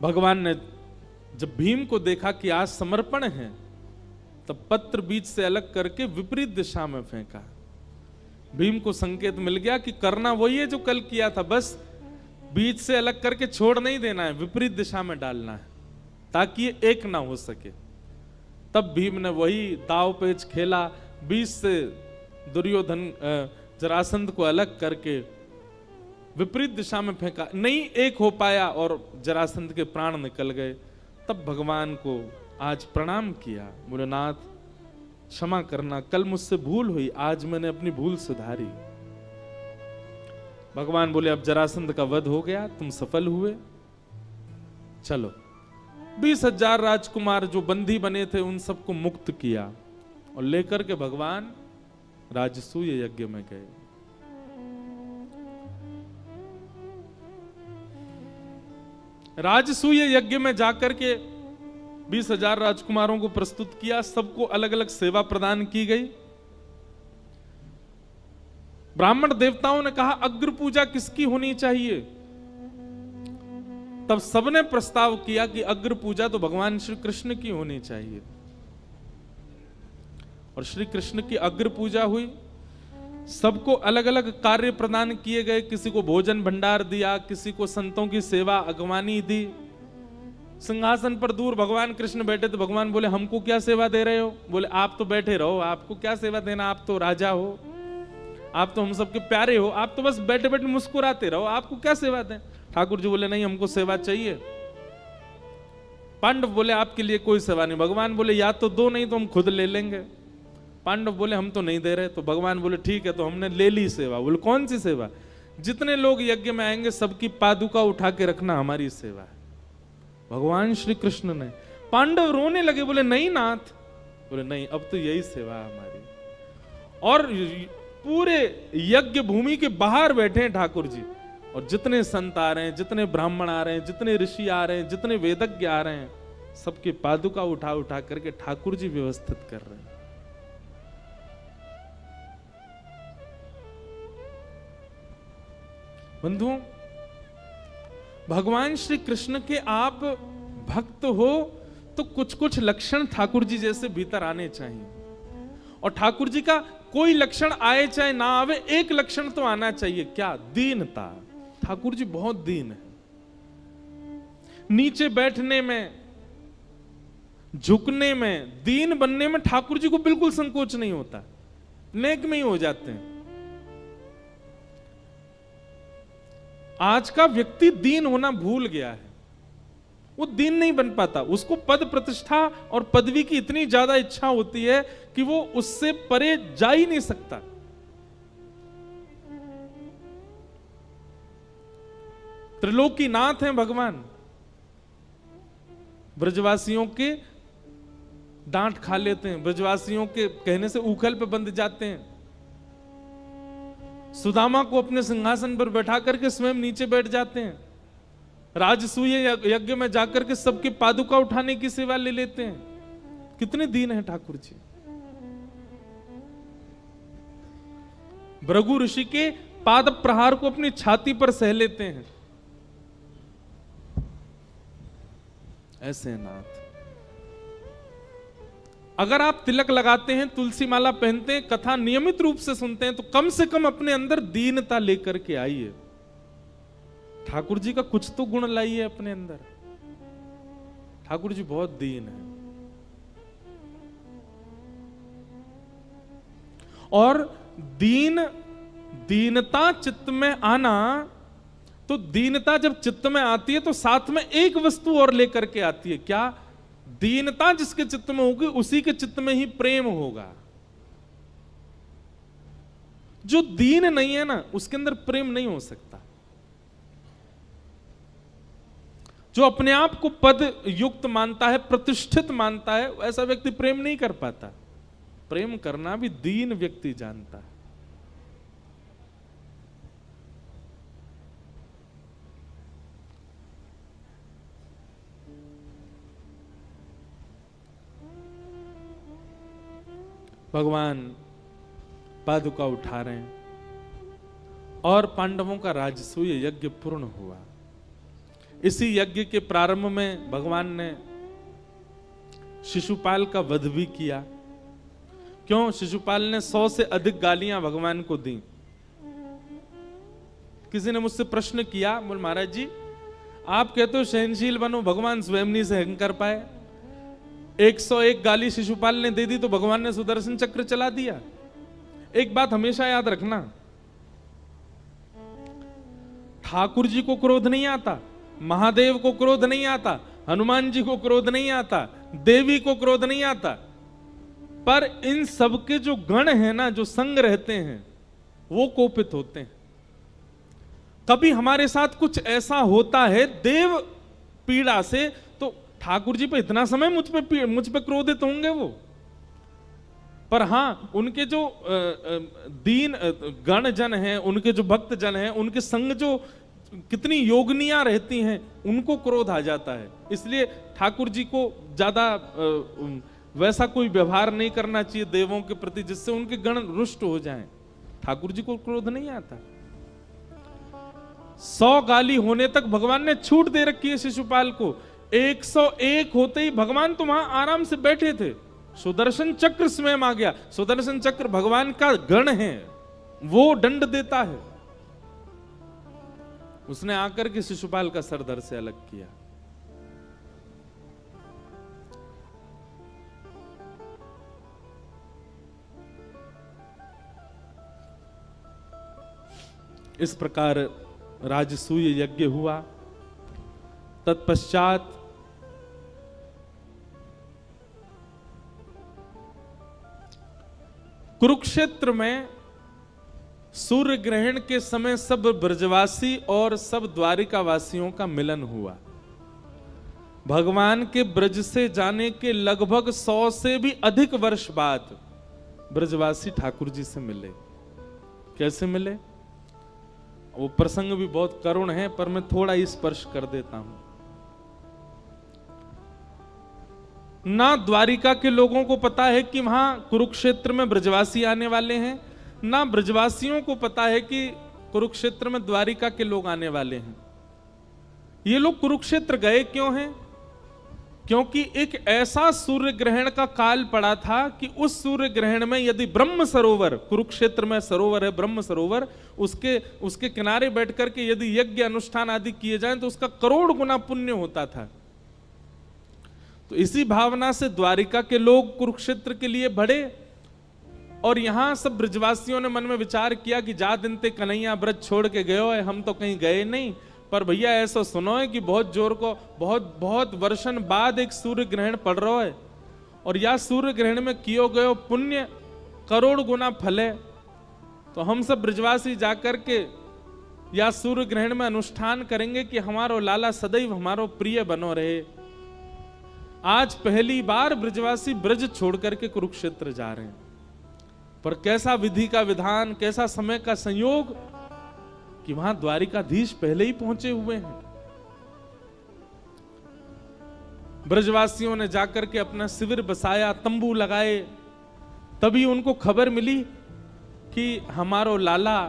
भगवान ने जब भीम को देखा कि आज समर्पण है, तब पत्र बीच से अलग करके विपरीत दिशा में फेंका। भीम को संकेत मिल गया कि करना वही है जो कल किया था, बस बीच से अलग करके छोड़ नहीं देना है, विपरीत दिशा में डालना है ताकि ये एक ना हो सके। तब भीम ने वही दाव पेच खेला, बीच से दुर्योधन जरासंध को अलग करके विपरीत दिशा में फेंका। नहीं एक हो पाया और जरासंध के प्राण निकल गए। तब भगवान को आज प्रणाम किया, बोले नाथ क्षमा करना, कल मुझसे भूल हुई, आज मैंने अपनी भूल सुधारी। भगवान बोले अब जरासंध का वध हो गया, तुम सफल हुए, चलो। 20,000 राजकुमार जो बंदी बने थे उन सबको मुक्त किया और लेकर के भगवान राजसूय यज्ञ में गए। राजसूय यज्ञ में जाकर के 20,000 राजकुमारों को प्रस्तुत किया, सबको अलग अलग सेवा प्रदान की गई। ब्राह्मण देवताओं ने कहा अग्र पूजा किसकी होनी चाहिए? तब सबने प्रस्ताव किया कि अग्र पूजा तो भगवान श्री कृष्ण की होनी चाहिए, और श्री कृष्ण की अग्र पूजा हुई। सबको अलग अलग कार्य प्रदान किए गए, किसी को भोजन भंडार दिया, किसी को संतों की सेवा अगवानी दी। सिंहासन पर दूर भगवान कृष्ण बैठे थे। भगवान बोले हमको क्या सेवा दे रहे हो? बोले आप तो बैठे रहो, आपको क्या सेवा देना, आप तो राजा हो, आप तो हम सबके प्यारे हो, आप तो बस बैठे बैठे मुस्कुराते रहो, आपको क्या सेवा दें? ठाकुर जी बोले नहीं, हमको सेवा चाहिए। पांडव बोले आपके लिए कोई सेवा नहीं। भगवान बोले या तो दो, नहीं तो हम खुद ले लेंगे। पांडव बोले हम तो नहीं दे रहे। तो भगवान बोले ठीक है, तो हमने ले ली सेवा। बोले कौन सी सेवा? जितने लोग यज्ञ में आएंगे सबकी पादुका उठा के रखना हमारी सेवा है। भगवान श्री कृष्ण ने, पांडव रोने लगे, बोले नहीं नाथ। बोले नहीं, अब तो यही सेवा है हमारी। और पूरे यज्ञ भूमि के बाहर बैठे हैं ठाकुर जी, और जितने संत आ रहे हैं, जितने ब्राह्मण आ रहे हैं, जितने ऋषि आ रहे हैं, जितने वेदज्ञ आ रहे हैं, सबके पादुका उठा उठा करके ठाकुर जी व्यवस्थित कर रहे हैं। बंधुओं, भगवान श्री कृष्ण के आप भक्त हो तो कुछ कुछ लक्षण ठाकुर जी जैसे भीतर आने चाहिए। और ठाकुर जी का कोई लक्षण आए चाहे ना आवे, एक लक्षण तो आना चाहिए। क्या? दीनता। ठाकुर जी बहुत दीन है। नीचे बैठने में, झुकने में, दीन बनने में ठाकुर जी को बिल्कुल संकोच नहीं होता, नेक में ही हो जाते हैं। आज का व्यक्ति दीन होना भूल गया है, वो दीन नहीं बन पाता। उसको पद प्रतिष्ठा और पदवी की इतनी ज्यादा इच्छा होती है कि वो उससे परे जा ही नहीं सकता। त्रिलोकीनाथ हैं भगवान, ब्रजवासियों के डांट खा लेते हैं, ब्रजवासियों के कहने से उखल पे बंध जाते हैं। सुदामा को अपने सिंहासन पर बैठा करके स्वयं नीचे बैठ जाते हैं। राजसूय यज्ञ में जाकर के सबके पादुका उठाने की सेवा ले लेते हैं। कितने दीन हैं ठाकुर जी। भृगु ऋषि के पाद प्रहार को अपनी छाती पर सह लेते हैं। ऐसे नाथ। अगर आप तिलक लगाते हैं, तुलसी माला पहनते हैं, कथा नियमित रूप से सुनते हैं, तो कम से कम अपने अंदर दीनता लेकर के आइए। ठाकुर जी का कुछ तो गुण लाइए अपने अंदर। ठाकुर जी बहुत दीन है। और दीनता चित्त में आना, तो दीनता जब चित्त में आती है तो साथ में एक वस्तु और लेकर के आती है। क्या? दीनता जिसके चित्त में होगी उसी के चित्त में ही प्रेम होगा। जो दीन नहीं है ना, उसके अंदर प्रेम नहीं हो सकता। जो अपने आप को पद युक्त मानता है, प्रतिष्ठित मानता है, ऐसा व्यक्ति प्रेम नहीं कर पाता। प्रेम करना भी दीन व्यक्ति जानता है। भगवान पादुका उठा रहे हैं और पांडवों का राजसूय यज्ञ पूर्ण हुआ। इसी यज्ञ के प्रारंभ में भगवान ने शिशुपाल का वध भी किया। क्यों? शिशुपाल ने 100 से अधिक गालियां भगवान को दी। किसी ने मुझसे प्रश्न किया, बोल महाराज जी आप कहते हो सहनशील बनो, भगवान स्वयं नहीं सहन कर पाए। 101 गाली शिशुपाल ने दे दी तो भगवान ने सुदर्शन चक्र चला दिया। एक बात हमेशा याद रखना, ठाकुर जी को क्रोध नहीं आता, महादेव को क्रोध नहीं आता, हनुमान जी को क्रोध नहीं आता, देवी को क्रोध नहीं आता, पर इन सबके जो गण हैं ना, जो संग रहते हैं, वो कोपित होते हैं। कभी हमारे साथ कुछ ऐसा होता है देव पीड़ा से, तो ठाकुर जी पे इतना समय मुझ पे क्रोधित होंगे वो। पर हां, उनके जो दीन गण जन हैं, उनके जो भक्त जन हैं, उनके संग जो कितनी योगनियां रहती हैं, उनको क्रोध आ जाता है। इसलिए ठाकुर जी को ज्यादा वैसा कोई व्यवहार नहीं करना चाहिए देवों के प्रति जिससे उनके गण रुष्ट हो जाएं। ठाकुर जी को क्रोध नहीं आता। 100 गाली होने तक भगवान ने छूट दे रखी है शिशुपाल को। 101 होते ही भगवान तो वहां आराम से बैठे थे, सुदर्शन चक्र स्वयं आ गया। सुदर्शन चक्र भगवान का गण है, वो दंड देता है। उसने आकर के शिशुपाल का सर धड़ से अलग किया। इस प्रकार राजसूय यज्ञ हुआ। तत्पश्चात कुरुक्षेत्र में सूर्य ग्रहण के समय सब ब्रजवासी और सब द्वारिकावासियों का मिलन हुआ। भगवान के ब्रज से जाने के लगभग 100 से भी अधिक वर्ष बाद ब्रजवासी ठाकुर जी से मिले। कैसे मिले? वो प्रसंग भी बहुत करुण है, पर मैं थोड़ा स्पर्श कर देता हूं। ना द्वारिका के लोगों को पता है कि वहां कुरुक्षेत्र में ब्रजवासी आने वाले हैं, ना ब्रजवासियों को पता है कि कुरुक्षेत्र में द्वारिका के लोग आने वाले हैं। ये लोग कुरुक्षेत्र गए क्यों हैं? क्योंकि एक ऐसा सूर्य ग्रहण का काल पड़ा था कि उस सूर्य ग्रहण में यदि ब्रह्म सरोवर, कुरुक्षेत्र में सरोवर है ब्रह्म सरोवर, उसके किनारे बैठ करके यदि यज्ञ अनुष्ठान आदि किए जाएं तो उसका करोड़ गुना पुण्य होता था। तो इसी भावना से द्वारिका के लोग कुरुक्षेत्र के लिए बढ़े और यहां सब ब्रजवासियों ने मन में विचार किया कि जा दिन ते कन्हैया ब्रज छोड़ के गयो है, हम तो कहीं गए नहीं, पर भैया ऐसा सुनो है कि बहुत जोर को बहुत वर्षन बाद एक सूर्य ग्रहण पड़ रहा है और या सूर्य ग्रहण में कियो गयो पुण्य करोड़ गुना फल है। तो हम सब ब्रजवासी जाकर के या सूर्य ग्रहण में अनुष्ठान करेंगे कि हमारो लाला सदैव हमारो प्रिय बनो रहे। आज पहली बार ब्रजवासी ब्रज छोड़ करके कुरुक्षेत्र जा रहे हैं, पर कैसा विधि का विधान, कैसा समय का संयोग कि वहां द्वारिकाधीश पहले ही पहुंचे हुए हैं। ब्रजवासियों ने जाकर के अपना शिविर बसाया, तंबू लगाए, तभी उनको खबर मिली कि हमारो लाला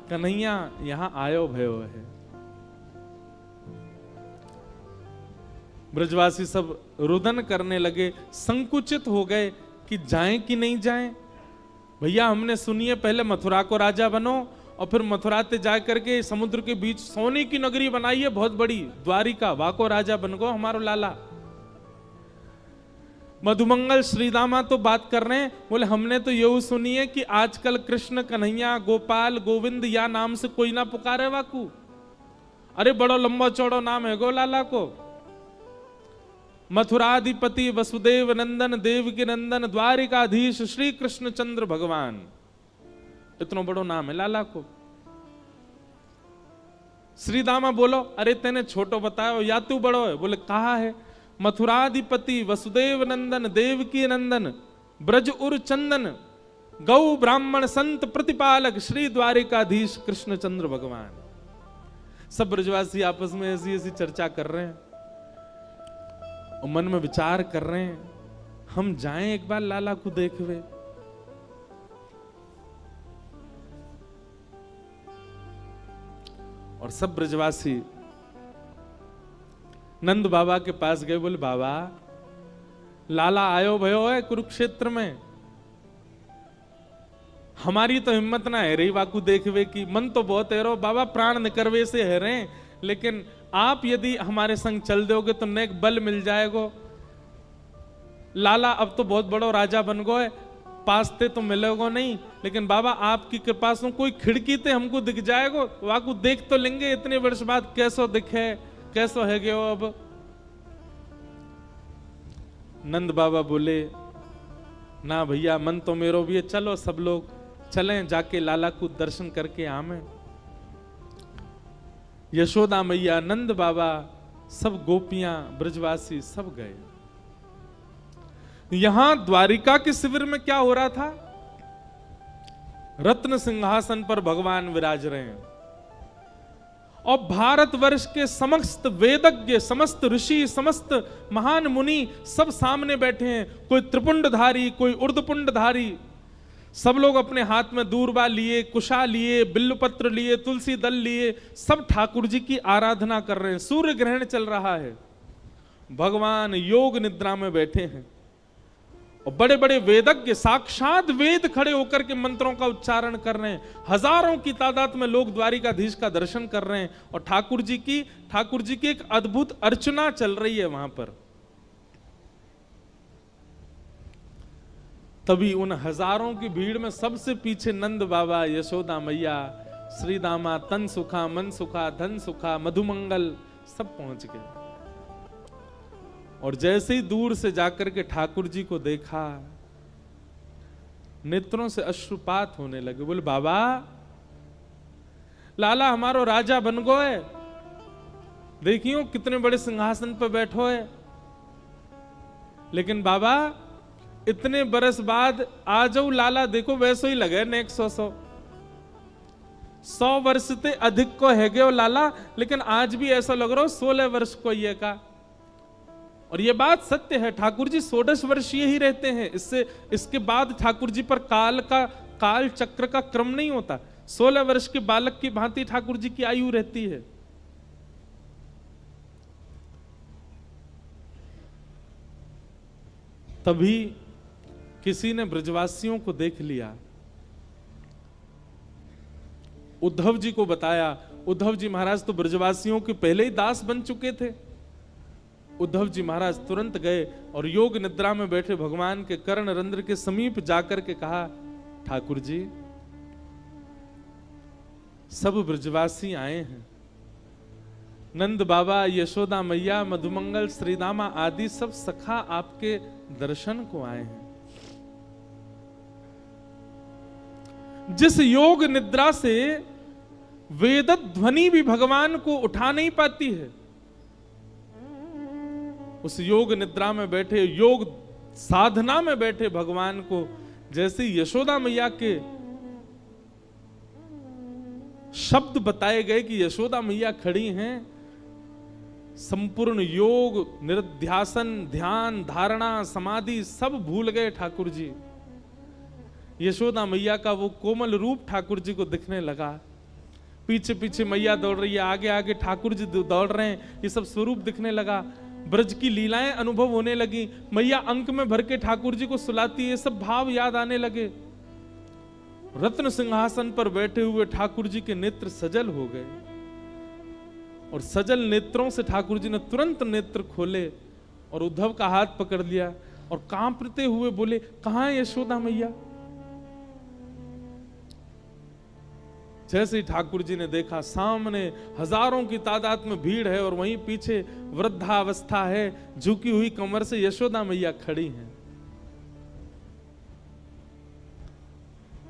कन्हैया यहां आयो भयो है। ब्रजवासी सब रुदन करने लगे, संकुचित हो गए कि जाएं कि नहीं जाएं। भैया हमने सुनिए पहले मथुरा को राजा बनो और फिर मथुरा से जा करके समुद्र के बीच सोने की नगरी बनाई है बहुत बड़ी द्वारिका, वाको राजा बन गो हमारो लाला। मधुमंगल श्रीदामा तो बात कर रहे हैं, बोले हमने तो यही सुनी है कि आजकल कृष्ण कन्हैया गोपाल गोविंद या नाम से कोई ना पुकारे वाकू। अरे बड़ो लंबा चौड़ो नाम है गो लाला को। मथुराधिपति वसुदेव नंदन देवकी नंदन द्वारिकाधीश श्री कृष्ण चंद्र भगवान, इतना बड़ो नाम है लाला को। श्रीदामा बोलो अरे तेने छोटो बताओ या तू बड़ो है? बोले कहा है? मथुराधिपति वसुदेव नंदन देवकी नंदन ब्रज उर चंदन गौ ब्राह्मण संत प्रतिपालक श्री द्वारिकाधीश कृष्ण चंद्र भगवान। सब ब्रजवासी आपस में ऐसी ऐसी चर्चा कर रहे हैं और मन में विचार कर रहे हैं हम जाएं एक बार लाला को देखवे। और सब ब्रजवासी नंद बाबा के पास गए, बोले बाबा लाला आयो भयो है कुरुक्षेत्र में, हमारी तो हिम्मत ना है रही वाकू देखवे की, मन तो बहुत है रो बाबा प्राण निकरवे से है रहे, लेकिन आप यदि हमारे संग चल दोगे तो नेक बल मिल जाएगो। लाला अब तो बहुत बड़ो राजा बन गए, पासते तो मिलेगो नहीं, लेकिन बाबा आपकी कृपा से कोई खिड़की ते हमको दिख जाएगो, वाकू देख तो लेंगे इतने वर्ष बाद कैसो दिखे कैसो है गयो। अब नंद बाबा बोले ना भैया मन तो मेरो भी है, चलो सब लोग चलें जाके लाला को दर्शन करके आवे। यशोदा मैया नंद बाबा सब गोपियां ब्रजवासी सब गए। यहां द्वारिका के शिविर में क्या हो रहा था? रत्न सिंहासन पर भगवान विराज रहे हैं और भारतवर्ष के समस्त वेदज्ञ, समस्त ऋषि, समस्त महान मुनि सब सामने बैठे हैं। कोई त्रिपुंडधारी, कोई ऊर्ध्वपुंडधारी, सब लोग अपने हाथ में दूरबा लिए, कुशा लिए, बिल्वपत्र लिए, तुलसी दल लिए, सब ठाकुर जी की आराधना कर रहे हैं। सूर्य ग्रहण चल रहा है, भगवान योग निद्रा में बैठे हैं और बड़े बड़े वेदज्ञ साक्षात वेद खड़े होकर के मंत्रों का उच्चारण कर रहे हैं। हजारों की तादाद में लोग द्वारिकाधीश का दर्शन कर रहे हैं और ठाकुर जी की एक अद्भुत अर्चना चल रही है वहां पर। तभी उन हजारों की भीड़ में सबसे पीछे नंद बाबा, यशोदा मैया श्री दामा तन सुखा मन सुखा धन सुखा मधुमंगल सब पहुंच गए। और जैसे ही दूर से जाकर के ठाकुर जी को देखा, नेत्रों से अश्रुपात होने लगे। बोले बाबा लाला हमारो राजा बन गए, देखियो कितने बड़े सिंहासन पर बैठो है। लेकिन बाबा इतने बरस बाद आ जाओ लाला, देखो वैसे ही लगे ने 100 वर्ष से अधिक को है गयो लाला, लेकिन आज भी ऐसा लग रहा हो 16 वर्ष को ये का। और ये बात सत्य है, ठाकुर जी 16 वर्षीय ही रहते हैं। इसके बाद ठाकुर जी पर काल चक्र का क्रम नहीं होता। 16 वर्ष के बालक की भांति ठाकुर जी की आयु रहती है। तभी किसी ने ब्रजवासियों को देख लिया, उद्धव जी को बताया। उद्धव जी महाराज तो ब्रजवासियों के पहले ही दास बन चुके थे। उद्धव जी महाराज तुरंत गए और योग निद्रा में बैठे भगवान के कर्ण रंध्र के समीप जाकर के कहा, ठाकुर जी सब ब्रजवासी आए हैं, नंद बाबा, यशोदा मैया, मधुमंगल, श्रीदामा आदि सब सखा आपके दर्शन को आए हैं। जिस योग निद्रा से वेद ध्वनि भी भगवान को उठा नहीं पाती है, उस योग निद्रा में बैठे, योग साधना में बैठे भगवान को जैसे यशोदा मैया के शब्द बताए गए कि यशोदा मैया खड़ी हैं, संपूर्ण योग, निरध्यासन, ध्यान, धारणा, समाधि सब भूल गए ठाकुर जी। यशोदा मैया का वो कोमल रूप ठाकुर जी को दिखने लगा। पीछे पीछे मैया दौड़ रही है, आगे आगे ठाकुर जी दौड़ रहे हैं, ये सब स्वरूप दिखने लगा। ब्रज की लीलाएं अनुभव होने लगी। मैया अंक में भर के ठाकुर जी को सुलाती है, सब भाव याद आने लगे। रत्न सिंहासन पर बैठे हुए ठाकुर जी के नेत्र सजल हो गए और सजल नेत्रों से ठाकुर जी ने तुरंत नेत्र खोले और उद्धव का हाथ पकड़ लिया और कांपते हुए बोले, कहां है यशोदा मैया? जैसे ही ठाकुर जी ने देखा, सामने हजारों की तादाद में भीड़ है और वहीं पीछे वृद्धावस्था है, झुकी हुई कमर से यशोदा मैया खड़ी हैं।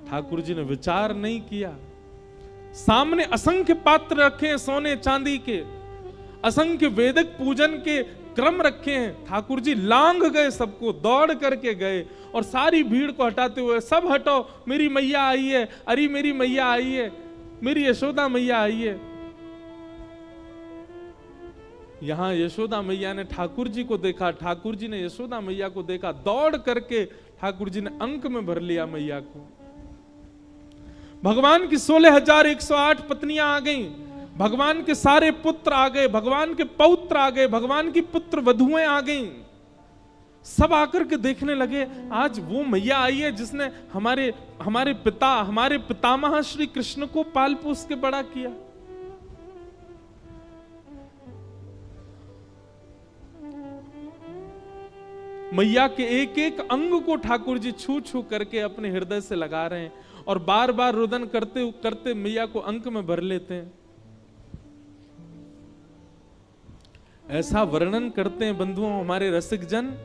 ठाकुर जी ने विचार नहीं किया। सामने असंख्य पात्र रखे हैं सोने चांदी के, असंख्य वेदिक पूजन के क्रम रखे हैं। ठाकुर जी लांग गए, सबको दौड़ करके गए और सारी भीड़ को हटाते हुए, सब हटो, मेरी मैया आई है, अरे मेरी मैया आई है, मेरी यशोदा मैया आई है। यहां यशोदा मैया ने ठाकुर जी को देखा, ठाकुर जी ने यशोदा मैया को देखा, दौड़ करके ठाकुर जी ने अंक में भर लिया मैया को। भगवान की 16,108 पत्नियां आ गईं, भगवान के सारे पुत्र आ गए, भगवान के पौत्र आ गए, भगवान की पुत्र वधुएं आ गईं। सब आकर के देखने लगे, आज वो मैया आई है जिसने हमारे पिता, हमारे पितामह श्री कृष्ण को पाल पोस के बड़ा किया। मैया के एक एक अंग को ठाकुर जी छू छू करके अपने हृदय से लगा रहे हैं और बार बार रुदन करते करते मैया को अंक में भर लेते हैं। ऐसा वर्णन करते हैं बंधुओं हमारे रसिक जन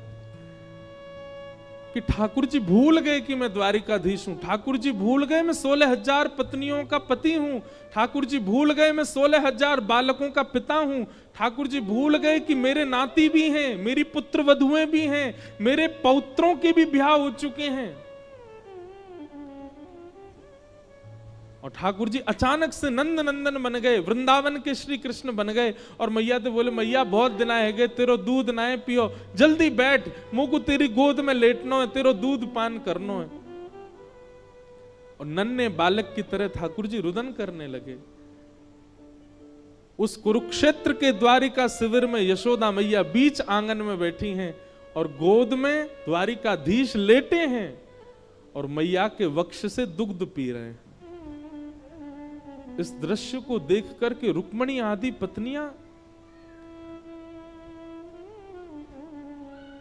कि ठाकुर जी भूल गए कि मैं द्वारिकाधीश हूं, ठाकुर जी भूल गए मैं 16,000 पत्नियों का पति हूं, ठाकुर जी भूल गए मैं 16,000 बालकों का पिता हूं, ठाकुर जी भूल गए कि मेरे नाती भी हैं, मेरी पुत्र वधुएं भी हैं, मेरे पौत्रों के भी ब्याह हो चुके हैं। और ठाकुर जी अचानक से नंद नंदन बन गए, वृंदावन के श्री कृष्ण बन गए। और मैया तो बोले, मैया बहुत दिन आए गए, तेरो दूध नाए पियो, जल्दी बैठ, मुझको तेरी गोद में लेटनो है, तेरो दूध पान करनो है। और नन्हे बालक की तरह ठाकुर जी रुदन करने लगे। उस कुरुक्षेत्र के द्वारिका शिविर में यशोदा मैया बीच आंगन में बैठी हैं और गोद में द्वारिकाधीश लेटे हैं और मैया के वक्ष से दुग्ध पी रहे हैं। इस दृश्य को देख करके रुक्मणी आदि पत्नियां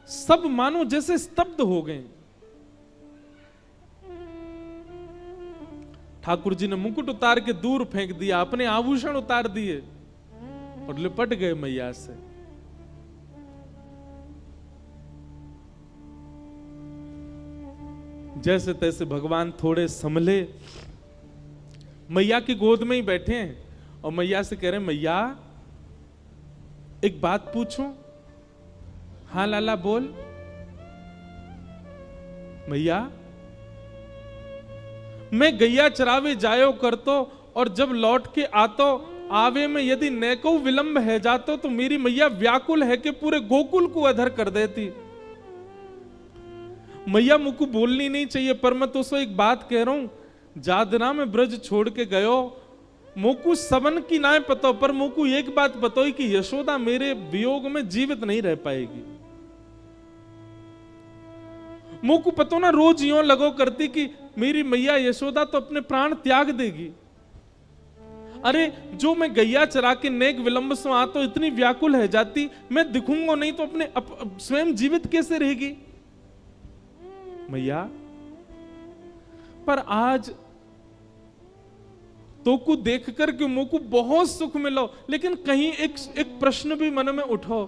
सब मानो जैसे स्तब्ध हो गए। ठाकुर जी ने मुकुट उतार के दूर फेंक दिया, अपने आभूषण उतार दिए और लिपट गए मैया से। जैसे तैसे भगवान थोड़े संभले, मैया की गोद में ही बैठे हैं और मैया से कह रहे हैं, मैया एक बात पूछूं? हाँ लाला बोल। मैया मैं गैया चरावे जायो करतो और जब लौट के आतो आवे में यदि नेको विलंब है जातो तो मेरी मैया व्याकुल है कि पूरे गोकुल को अधर कर देती। मैया मुझको बोलनी नहीं चाहिए पर मैं तो एक बात कह रहा हूं, जादना में ब्रज छोड़ के गयो, मोकू सबन की ना पतो पर मोकू एक बात बताओ कि यशोदा मेरे वियोग में जीवित नहीं रह पाएगी। मोकू पतो ना रोज यूं लगो करती कि मेरी मैया यशोदा तो अपने प्राण त्याग देगी। अरे जो मैं गैया चरा के नेक विलंब से आ तो इतनी व्याकुल है जाती, मैं दिखूंगा नहीं तो अपने स्वयं जीवित कैसे रहेगी मैया। पर आज तो को देख कर के मुझको बहुत सुख मिलो, लेकिन कहीं एक प्रश्न भी मन में उठो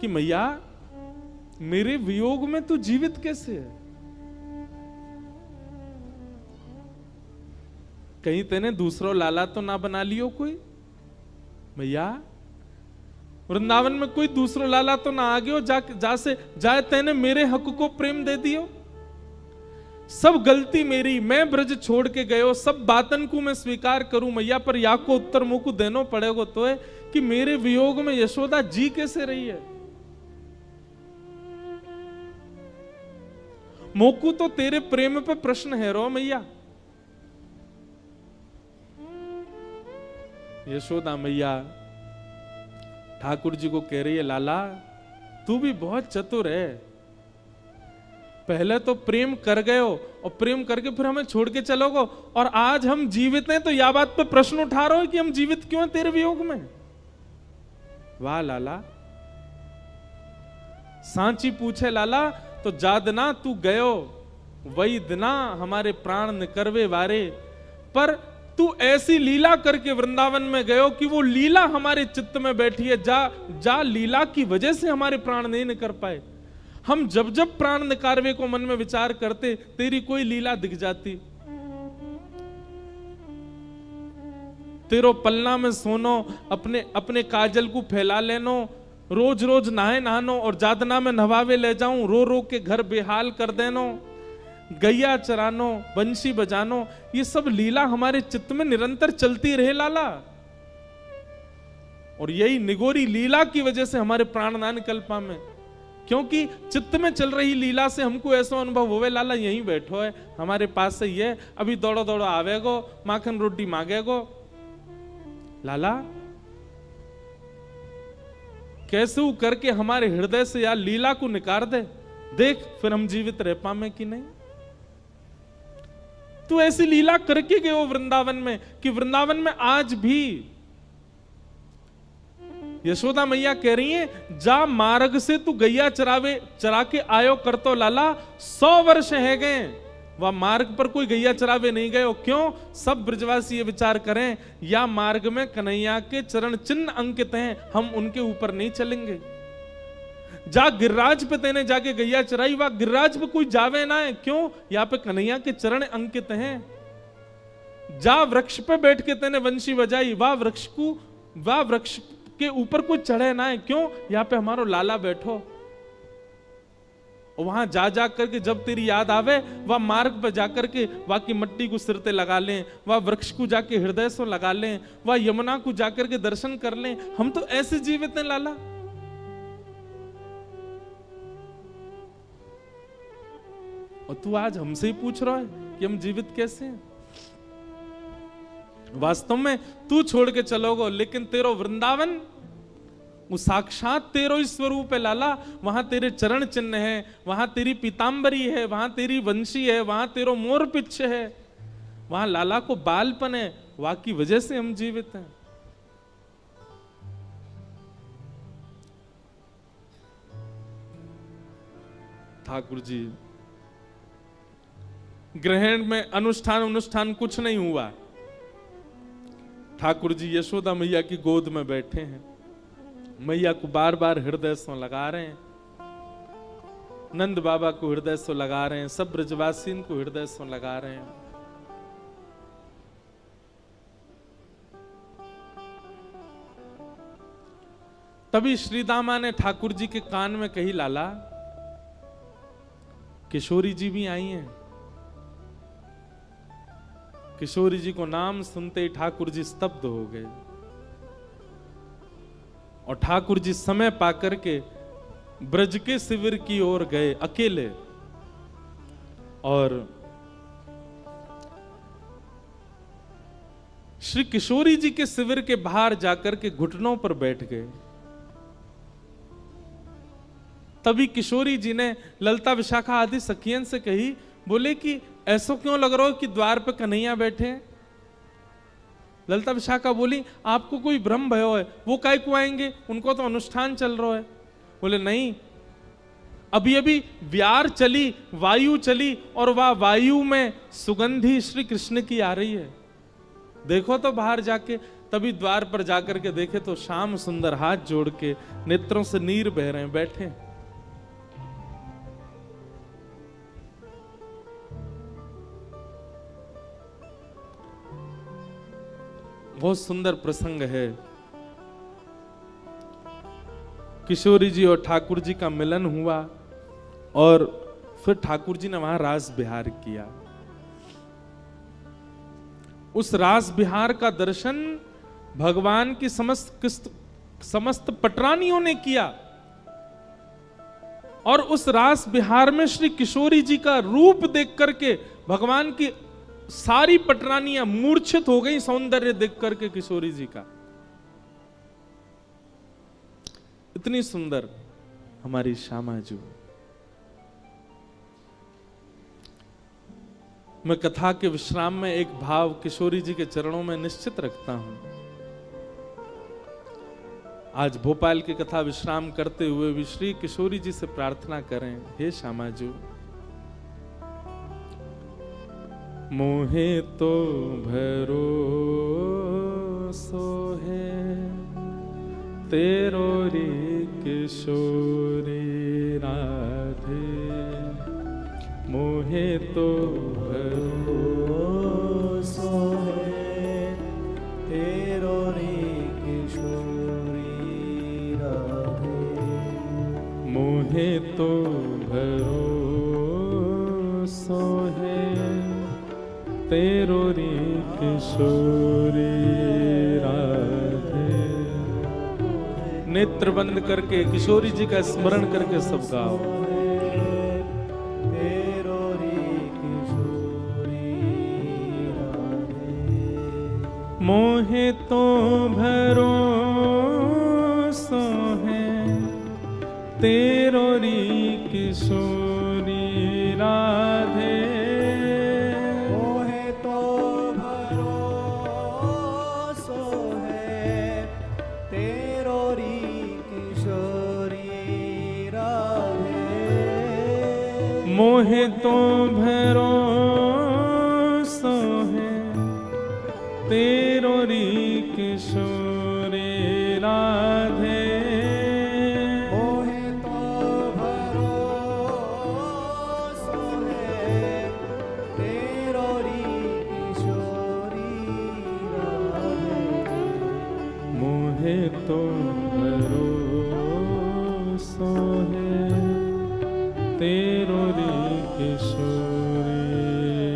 कि मैया मेरे वियोग में तू जीवित कैसे है? कहीं तेने दूसरो लाला तो ना बना लियो कोई? मैया वृंदावन में कोई दूसरो लाला तो ना आ गयो जा से जाए तेने मेरे हक को प्रेम दे दियो? सब गलती मेरी, मैं ब्रज छोड़ के गयो, सब बातन को मैं स्वीकार करूं मैया, पर या को उत्तर मुझको देनो पड़ेगा तो है कि मेरे वियोग में यशोदा जी कैसे रही है? मोकू तो तेरे प्रेम पे प्रश्न है रो मैया। यशोदा मैया ठाकुर जी को कह रही है, लाला तू भी बहुत चतुर है, पहले तो प्रेम कर गए हो और प्रेम करके फिर हमें छोड़ के चलोगे और आज हम जीवित हैं तो यह बात पे प्रश्न उठा रहे हो कि हम जीवित क्यों हैं तेरे वियोग में? वाह लाला। सांची पूछे लाला तो जादना तू गयो वही दिना हमारे प्राण निकरवे वारे, पर तू ऐसी लीला करके वृंदावन में गयो कि वो लीला हमारे चित्त में बैठी है, जा लीला की वजह से हमारे प्राण नहीं निकर पाए। हम जब जब प्राण निकारवे को मन में विचार करते तेरी कोई लीला दिख जाती। तेरो पलना में सोनो, अपने अपने काजल को फैला लेनो, रोज रोज नहाए नहानो और जादना में नवावे ले जाऊं, रो रो के घर बेहाल कर देनो, गैया चरानो, बंशी बजानो, ये सब लीला हमारे चित्त में निरंतर चलती रहे लाला। और यही निगोरी लीला की वजह से हमारे प्राण ना निकल पाए, क्योंकि चित्त में चल रही लीला से हमको ऐसा अनुभव होवे लाला यहीं बैठो है हमारे पास से, ये अभी दौड़ो दौड़ो आवेगो, माखन रोटी मांगेगो। लाला कैसे करके हमारे हृदय से यार लीला को निकाल दे, देख फिर हम जीवित रह पाए कि नहीं। तू ऐसी लीला करके गए हो वृंदावन में कि वृंदावन में आज भी यशोदा मैया कह रही है, जा मार्ग से तू गैया चरा के आयो कर तो लाला 100 वर्ष है गए, वह मार्ग पर कोई गैया चरावे नहीं गए हो। क्यों? सब ब्रजवासी ये विचार करें या मार्ग में कन्हैया के चरण चिन्ह अंकित हैं, हम उनके ऊपर नहीं चलेंगे। जा गिरिराज पे तेने जाके गैया चराई, वह गिरिराज पे कोई जावे ना है। क्यों? यहाँ पे कन्हैया के चरण अंकित हैं। जा वृक्ष पे बैठ के तेने वंशी बजाई, वह वृक्ष के ऊपर कोई चढ़े ना है। क्यों? यहाँ पे हमारो लाला बैठो। वहां जा करके जब तेरी याद आवे, वह मार्ग पर जाकर के वहां की मट्टी को सिर पे लगा लें, वह वृक्ष को जाके हृदय से लगा लें, वह यमुना को जाकर के दर्शन कर लें। हम तो ऐसे जीवित हैं लाला। और तू आज हमसे ही पूछ रहा है कि हम जीवित कैसे हैं। वास्तव में तू छोड़ के चलोगे, लेकिन तेरो वृंदावन वो साक्षात तेरो ही स्वरूप है लाला। वहां तेरे चरण चिन्ह है, वहां तेरी पीतांबरी है, वहां तेरी वंशी है, वहां तेरो मोर पिच्छ है, वहां लाला को बालपन है, वहां की वजह से हम जीवित हैं। ठाकुर जी ग्रहण में अनुष्ठान कुछ नहीं हुआ। ठाकुर जी यशोदा मैया की गोद में बैठे हैं, मैया को बार बार हृदय से लगा रहे हैं, नंद बाबा को हृदय से लगा रहे हैं, सब ब्रजवासी को हृदय से लगा रहे हैं। तभी श्री दामा ने ठाकुर जी के कान में कही, लाला किशोरी जी भी आई हैं। किशोरी जी को नाम सुनते ही ठाकुर जी स्तब्ध हो गए और ठाकुर जी समय पाकर के ब्रज के शिविर की ओर गए अकेले, और श्री किशोरी जी के शिविर के बाहर जाकर के घुटनों पर बैठ गए। तभी किशोरी जी ने ललता विशाखा आदि सखियन से कही, बोले कि ऐसा क्यों लग रहा हो कि द्वार पे कन्हैया बैठे हैं। ललता विशाखा बोली, आपको कोई भ्रम भयो है, वो काय को आएंगे, उनको तो अनुष्ठान चल रहा है। बोले नहीं, अभी अभी व्यार चली, वायु चली, और वह वायु में सुगंधी श्री कृष्ण की आ रही है, देखो तो बाहर जाके। तभी द्वार पर जाकर के देखे तो श्याम सुंदर हाथ जोड़ के नेत्रों से नीर बह रहे हैं, बैठे। बहुत सुंदर प्रसंग है। किशोरी जी और ठाकुर जी का मिलन हुआ और फिर ठाकुर जी ने वहां रास बिहार किया। उस रास बिहार का दर्शन भगवान की समस्त पटरानियों ने किया, और उस रास बिहार में श्री किशोरी जी का रूप देख करके भगवान की सारी पटरानियां मूर्छित हो गई सौंदर्य देख करके किशोरी जी का। इतनी सुंदर हमारी श्यामा जी। मैं कथा के विश्राम में एक भाव किशोरी जी के चरणों में निश्चित रखता हूं। आज भोपाल की कथा विश्राम करते हुए भी श्री किशोरी जी से प्रार्थना करें, हे श्यामा जी, मोहे तो भरोसो है तेरो रे किशोरी राधे, मोहे तो भरोसो है तेरो रे किशोरी राधे, मोहे तो भरोसो है तेरो रे किशोरी राधे। नेत्र बंद करके किशोरी जी का स्मरण करके सब गाओ। तेरो रे किशोरी राधे, मोहे तो भरोसो है तेरो रे किशोरी राधे, मोहे तो भरोसो है तेरो री किशोरी राधे, मोहे तो भरोसो है तेरो री किशोरी राधे, मोहे तो भरोसो है तेरो री किशोरी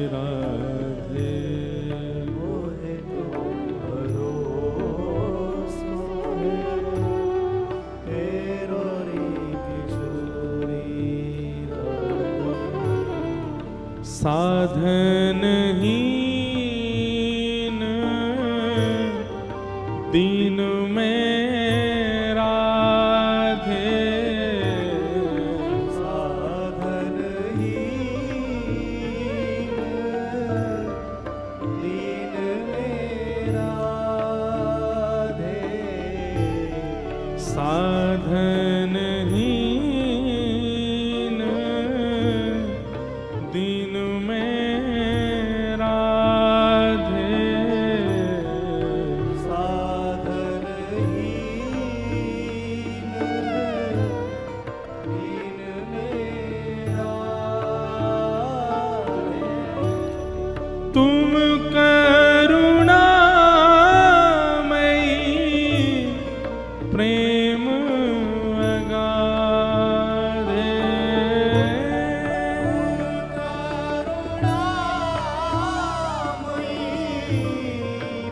राधे, मोहे तो भरोसो है तेरो री किशोरी राधे, साधनहीन दीन में साधनहीन दीन में तुम करुणामयी प्रेम अगाधे।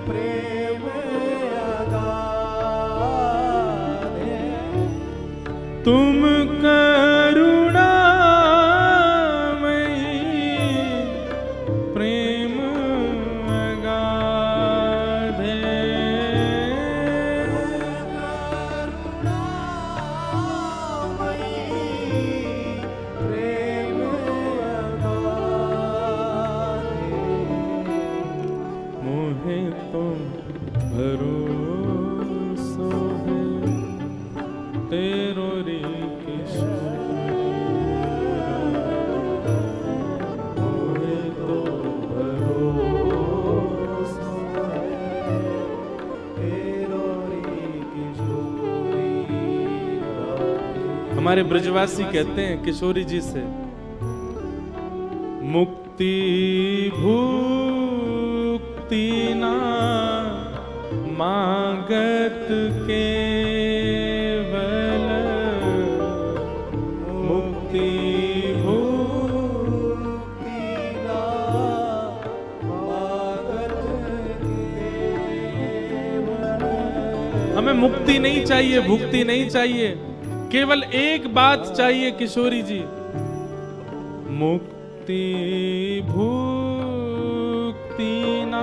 प्रेम अगाधे। तुम हमारे ब्रजवासी कहते हैं किशोरी जी से, मुक्ति भुक्ति ना मांगत केवल, मुक्ति भुक्ति ना मांगत केवल। हमें मुक्ति नहीं चाहिए, भुक्ति नहीं चाहिए, केवल एक बात चाहिए किशोरी जी, मुक्ति भुक्ति ना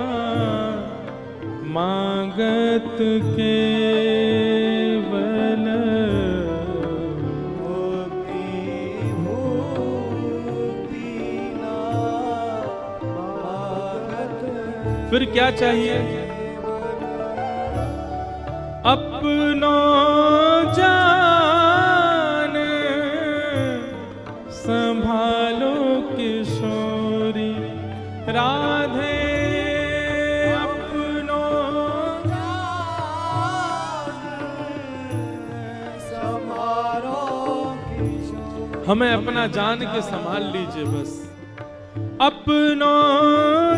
मांगत केवल, मुक्ति भुक्ति ना मांगत। फिर क्या चाहिए? अपनो जान संभालो किशोरी राधे, अपनो संभालो किशोरी। हमें अपना जान के संभाल लीजिए बस, अपनो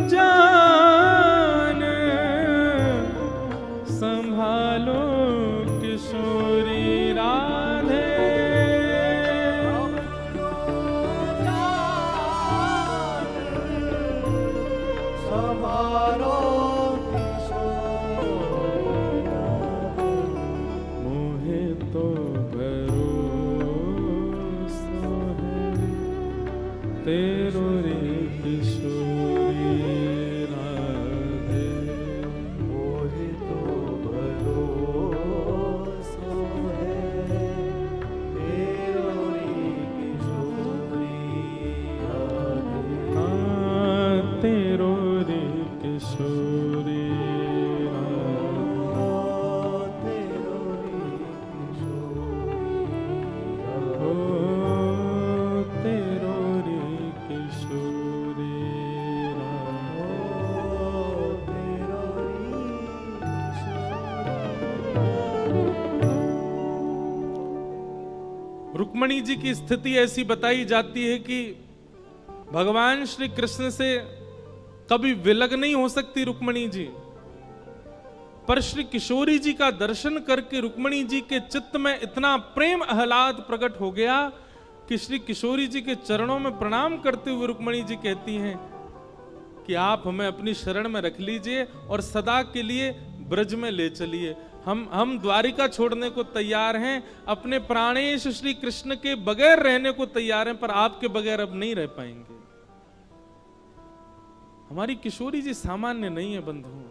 जान संभालो किशोरी राधे, संभालो किशोरी राधे। मोहे तो भरोसा है तेरो रे किशोरी राधे, मोहे तो भरोसा है तेरो रे किशोरी राधे। हाँ तेरो रे किशोरी राधे, तेरो रे किशोरी ओ तेरो रे किशोरी राधे। तेरो रे रुक्मणी जी की स्थिति ऐसी बताई जाती है कि भगवान श्री कृष्ण से कभी विलग नहीं हो सकती रुक्मणी जी, पर श्री किशोरी जी का दर्शन करके रुक्मणी जी के चित्त में इतना प्रेम आह्लाद प्रकट हो गया कि श्री किशोरी जी के चरणों में प्रणाम करते हुए रुक्मणी जी कहती हैं कि आप हमें अपनी शरण में रख लीजिए और सदा के लिए ब्रज में ले चलिए। हम द्वारिका छोड़ने को तैयार हैं, अपने प्राणेश श्री कृष्ण के बगैर रहने को तैयार हैं, पर आपके बगैर अब नहीं रह पाएंगे। हमारी किशोरी जी सामान्य नहीं है बंधुओं।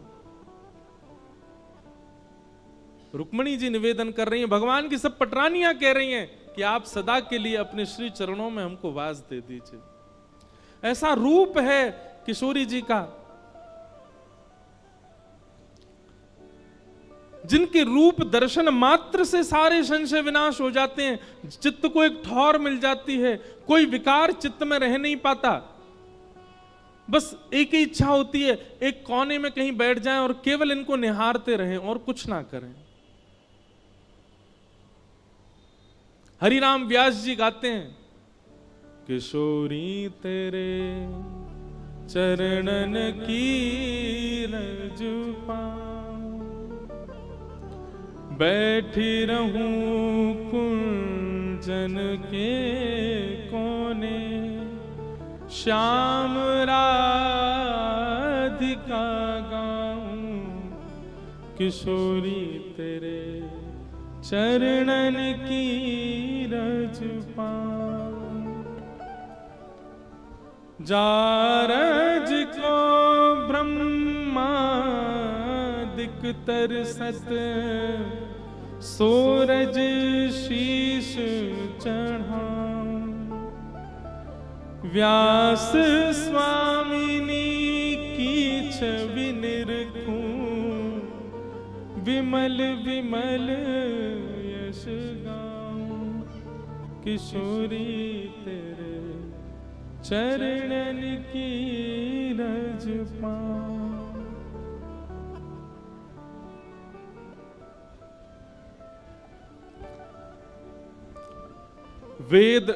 रुक्मणी जी निवेदन कर रही हैं, भगवान की सब पटरानियां कह रही हैं कि आप सदा के लिए अपने श्री चरणों में हमको वास दे दीजिए। ऐसा रूप है किशोरी जी का, जिनके रूप दर्शन मात्र से सारे संशय विनाश हो जाते हैं, चित्त को एक ठौर मिल जाती है, कोई विकार चित्त में रह नहीं पाता। बस एक ही इच्छा होती है, एक कोने में कहीं बैठ जाएं और केवल इनको निहारते रहें और कुछ ना करें। हरिराम व्यास जी गाते हैं, किशोरी तेरे चरणन की रज पाऊं, बैठी रहूं कुंजन के कोने, श्याम राधिका गाऊं, किशोरी तेरे चरणन की रज पाऊं। जारज को ब्रह्मादिक तरसत, सूरज शीश चढ़ाऊं, व्यास स्वामिनी की छवि निरखूं, विमल विमल यश गाऊं, किशोरी तेरे चरणन की रज पाऊं। वेद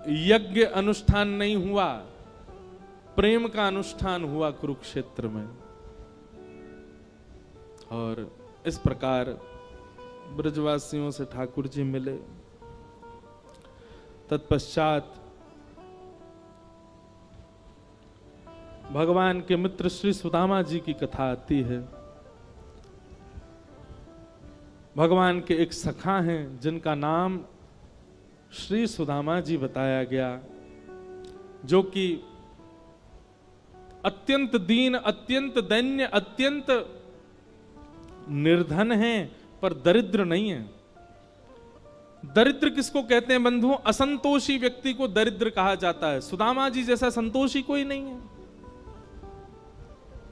यज्ञ अनुष्ठान नहीं हुआ, प्रेम का अनुष्ठान हुआ कुरुक्षेत्र में। और इस प्रकार ब्रजवासियों से ठाकुर जी मिले। तत्पश्चात भगवान के मित्र श्री सुदामा जी की कथा आती है। भगवान के एक सखा हैं जिनका नाम श्री सुदामा जी बताया गया, जो कि अत्यंत दीन, अत्यंत दैन्य, अत्यंत निर्धन हैं, पर दरिद्र नहीं है। दरिद्र किसको कहते हैं बंधुओं? असंतोषी व्यक्ति को दरिद्र कहा जाता है। सुदामा जी जैसा संतोषी कोई नहीं है।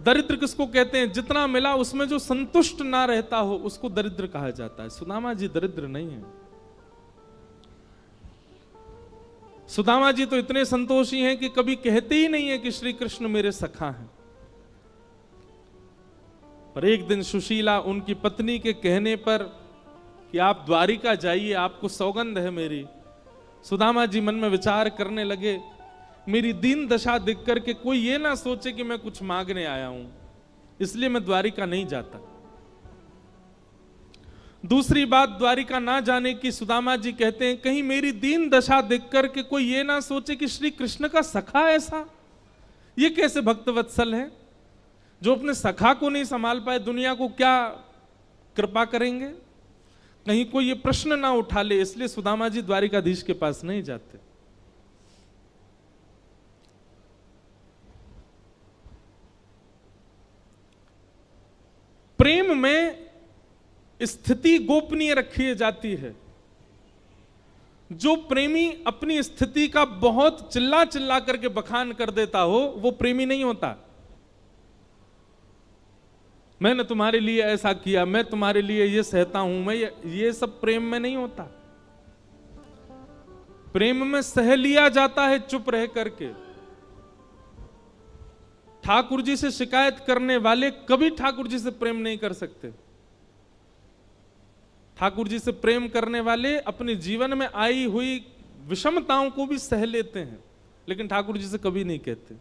दरिद्र किसको कहते हैं? जितना मिला उसमें जो संतुष्ट ना रहता हो उसको दरिद्र कहा जाता है। सुदामा जी दरिद्र नहीं है। सुदामा जी तो इतने संतोषी हैं कि कभी कहते ही नहीं है कि श्री कृष्ण मेरे सखा हैं। पर एक दिन सुशीला उनकी पत्नी के कहने पर कि आप द्वारिका जाइए, आपको सौगंध है मेरी, सुदामा जी मन में विचार करने लगे, मेरी दीन दशा देख करके कोई ये ना सोचे कि मैं कुछ मांगने आया हूं, इसलिए मैं द्वारिका नहीं जाता। दूसरी बात, द्वारिका ना जाने की सुदामा जी कहते हैं कहीं मेरी दीन दशा देख करके कोई ये ना सोचे कि श्री कृष्ण का सखा ऐसा, ये कैसे भक्तवत्सल है जो अपने सखा को नहीं संभाल पाए, दुनिया को क्या कृपा करेंगे। कहीं कोई ये प्रश्न ना उठा ले, इसलिए सुदामा जी द्वारिकाधीश के पास नहीं जाते। प्रेम में स्थिति गोपनीय रखी जाती है। जो प्रेमी अपनी स्थिति का बहुत चिल्ला चिल्ला करके बखान कर देता हो वो प्रेमी नहीं होता। मैंने तुम्हारे लिए ऐसा किया, मैं तुम्हारे लिए ये सहता हूं, मैं ये सब प्रेम में नहीं होता। प्रेम में सह लिया जाता है चुप रह करके। ठाकुर जी से शिकायत करने वाले कभी ठाकुर जी से प्रेम नहीं कर सकते। ठाकुर जी से प्रेम करने वाले अपने जीवन में आई हुई विषमताओं को भी सह लेते हैं, लेकिन ठाकुर जी से कभी नहीं कहते।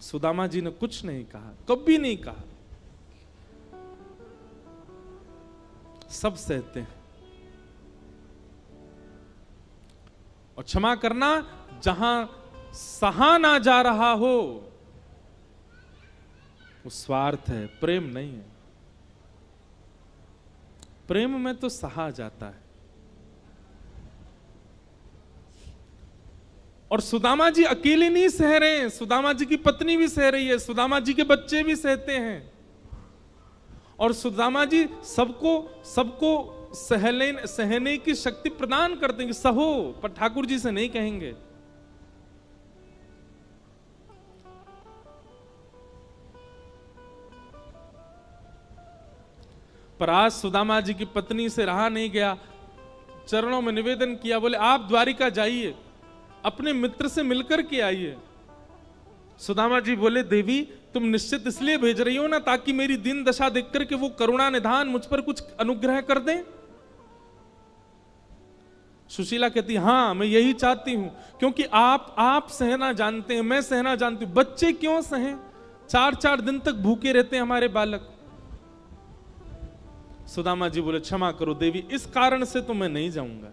सुदामा जी ने कुछ नहीं कहा, कभी नहीं कहा, सब सहते हैं। और क्षमा करना, जहां सहा ना जा रहा हो वो स्वार्थ है, प्रेम नहीं है। प्रेम में तो सहा जाता है। और सुदामा जी अकेले नहीं सह रहे हैं, सुदामा जी की पत्नी भी सह रही है, सुदामा जी के बच्चे भी सहते हैं। और सुदामा जी सबको सहने की शक्ति प्रदान करते हैं कि सहो, पर ठाकुर जी से नहीं कहेंगे। पर आज सुदामा जी की पत्नी से रहा नहीं गया, चरणों में निवेदन किया, बोले आप द्वारिका जाइए, अपने मित्र से मिलकर के आइए। सुदामा जी बोले देवी तुम निश्चित इसलिए भेज रही हो ना ताकि मेरी दीन दशा देख करके वो करुणा निधान मुझ पर कुछ अनुग्रह कर दें। सुशीला कहती हाँ मैं यही चाहती हूं, क्योंकि आप सहना जानते हैं, मैं सहना जानती हूं, बच्चे क्यों सहें? 4-4 दिन तक भूखे रहते हैं हमारे बालक। सुदामा जी बोले क्षमा करो देवी, इस कारण से तो मैं नहीं जाऊंगा।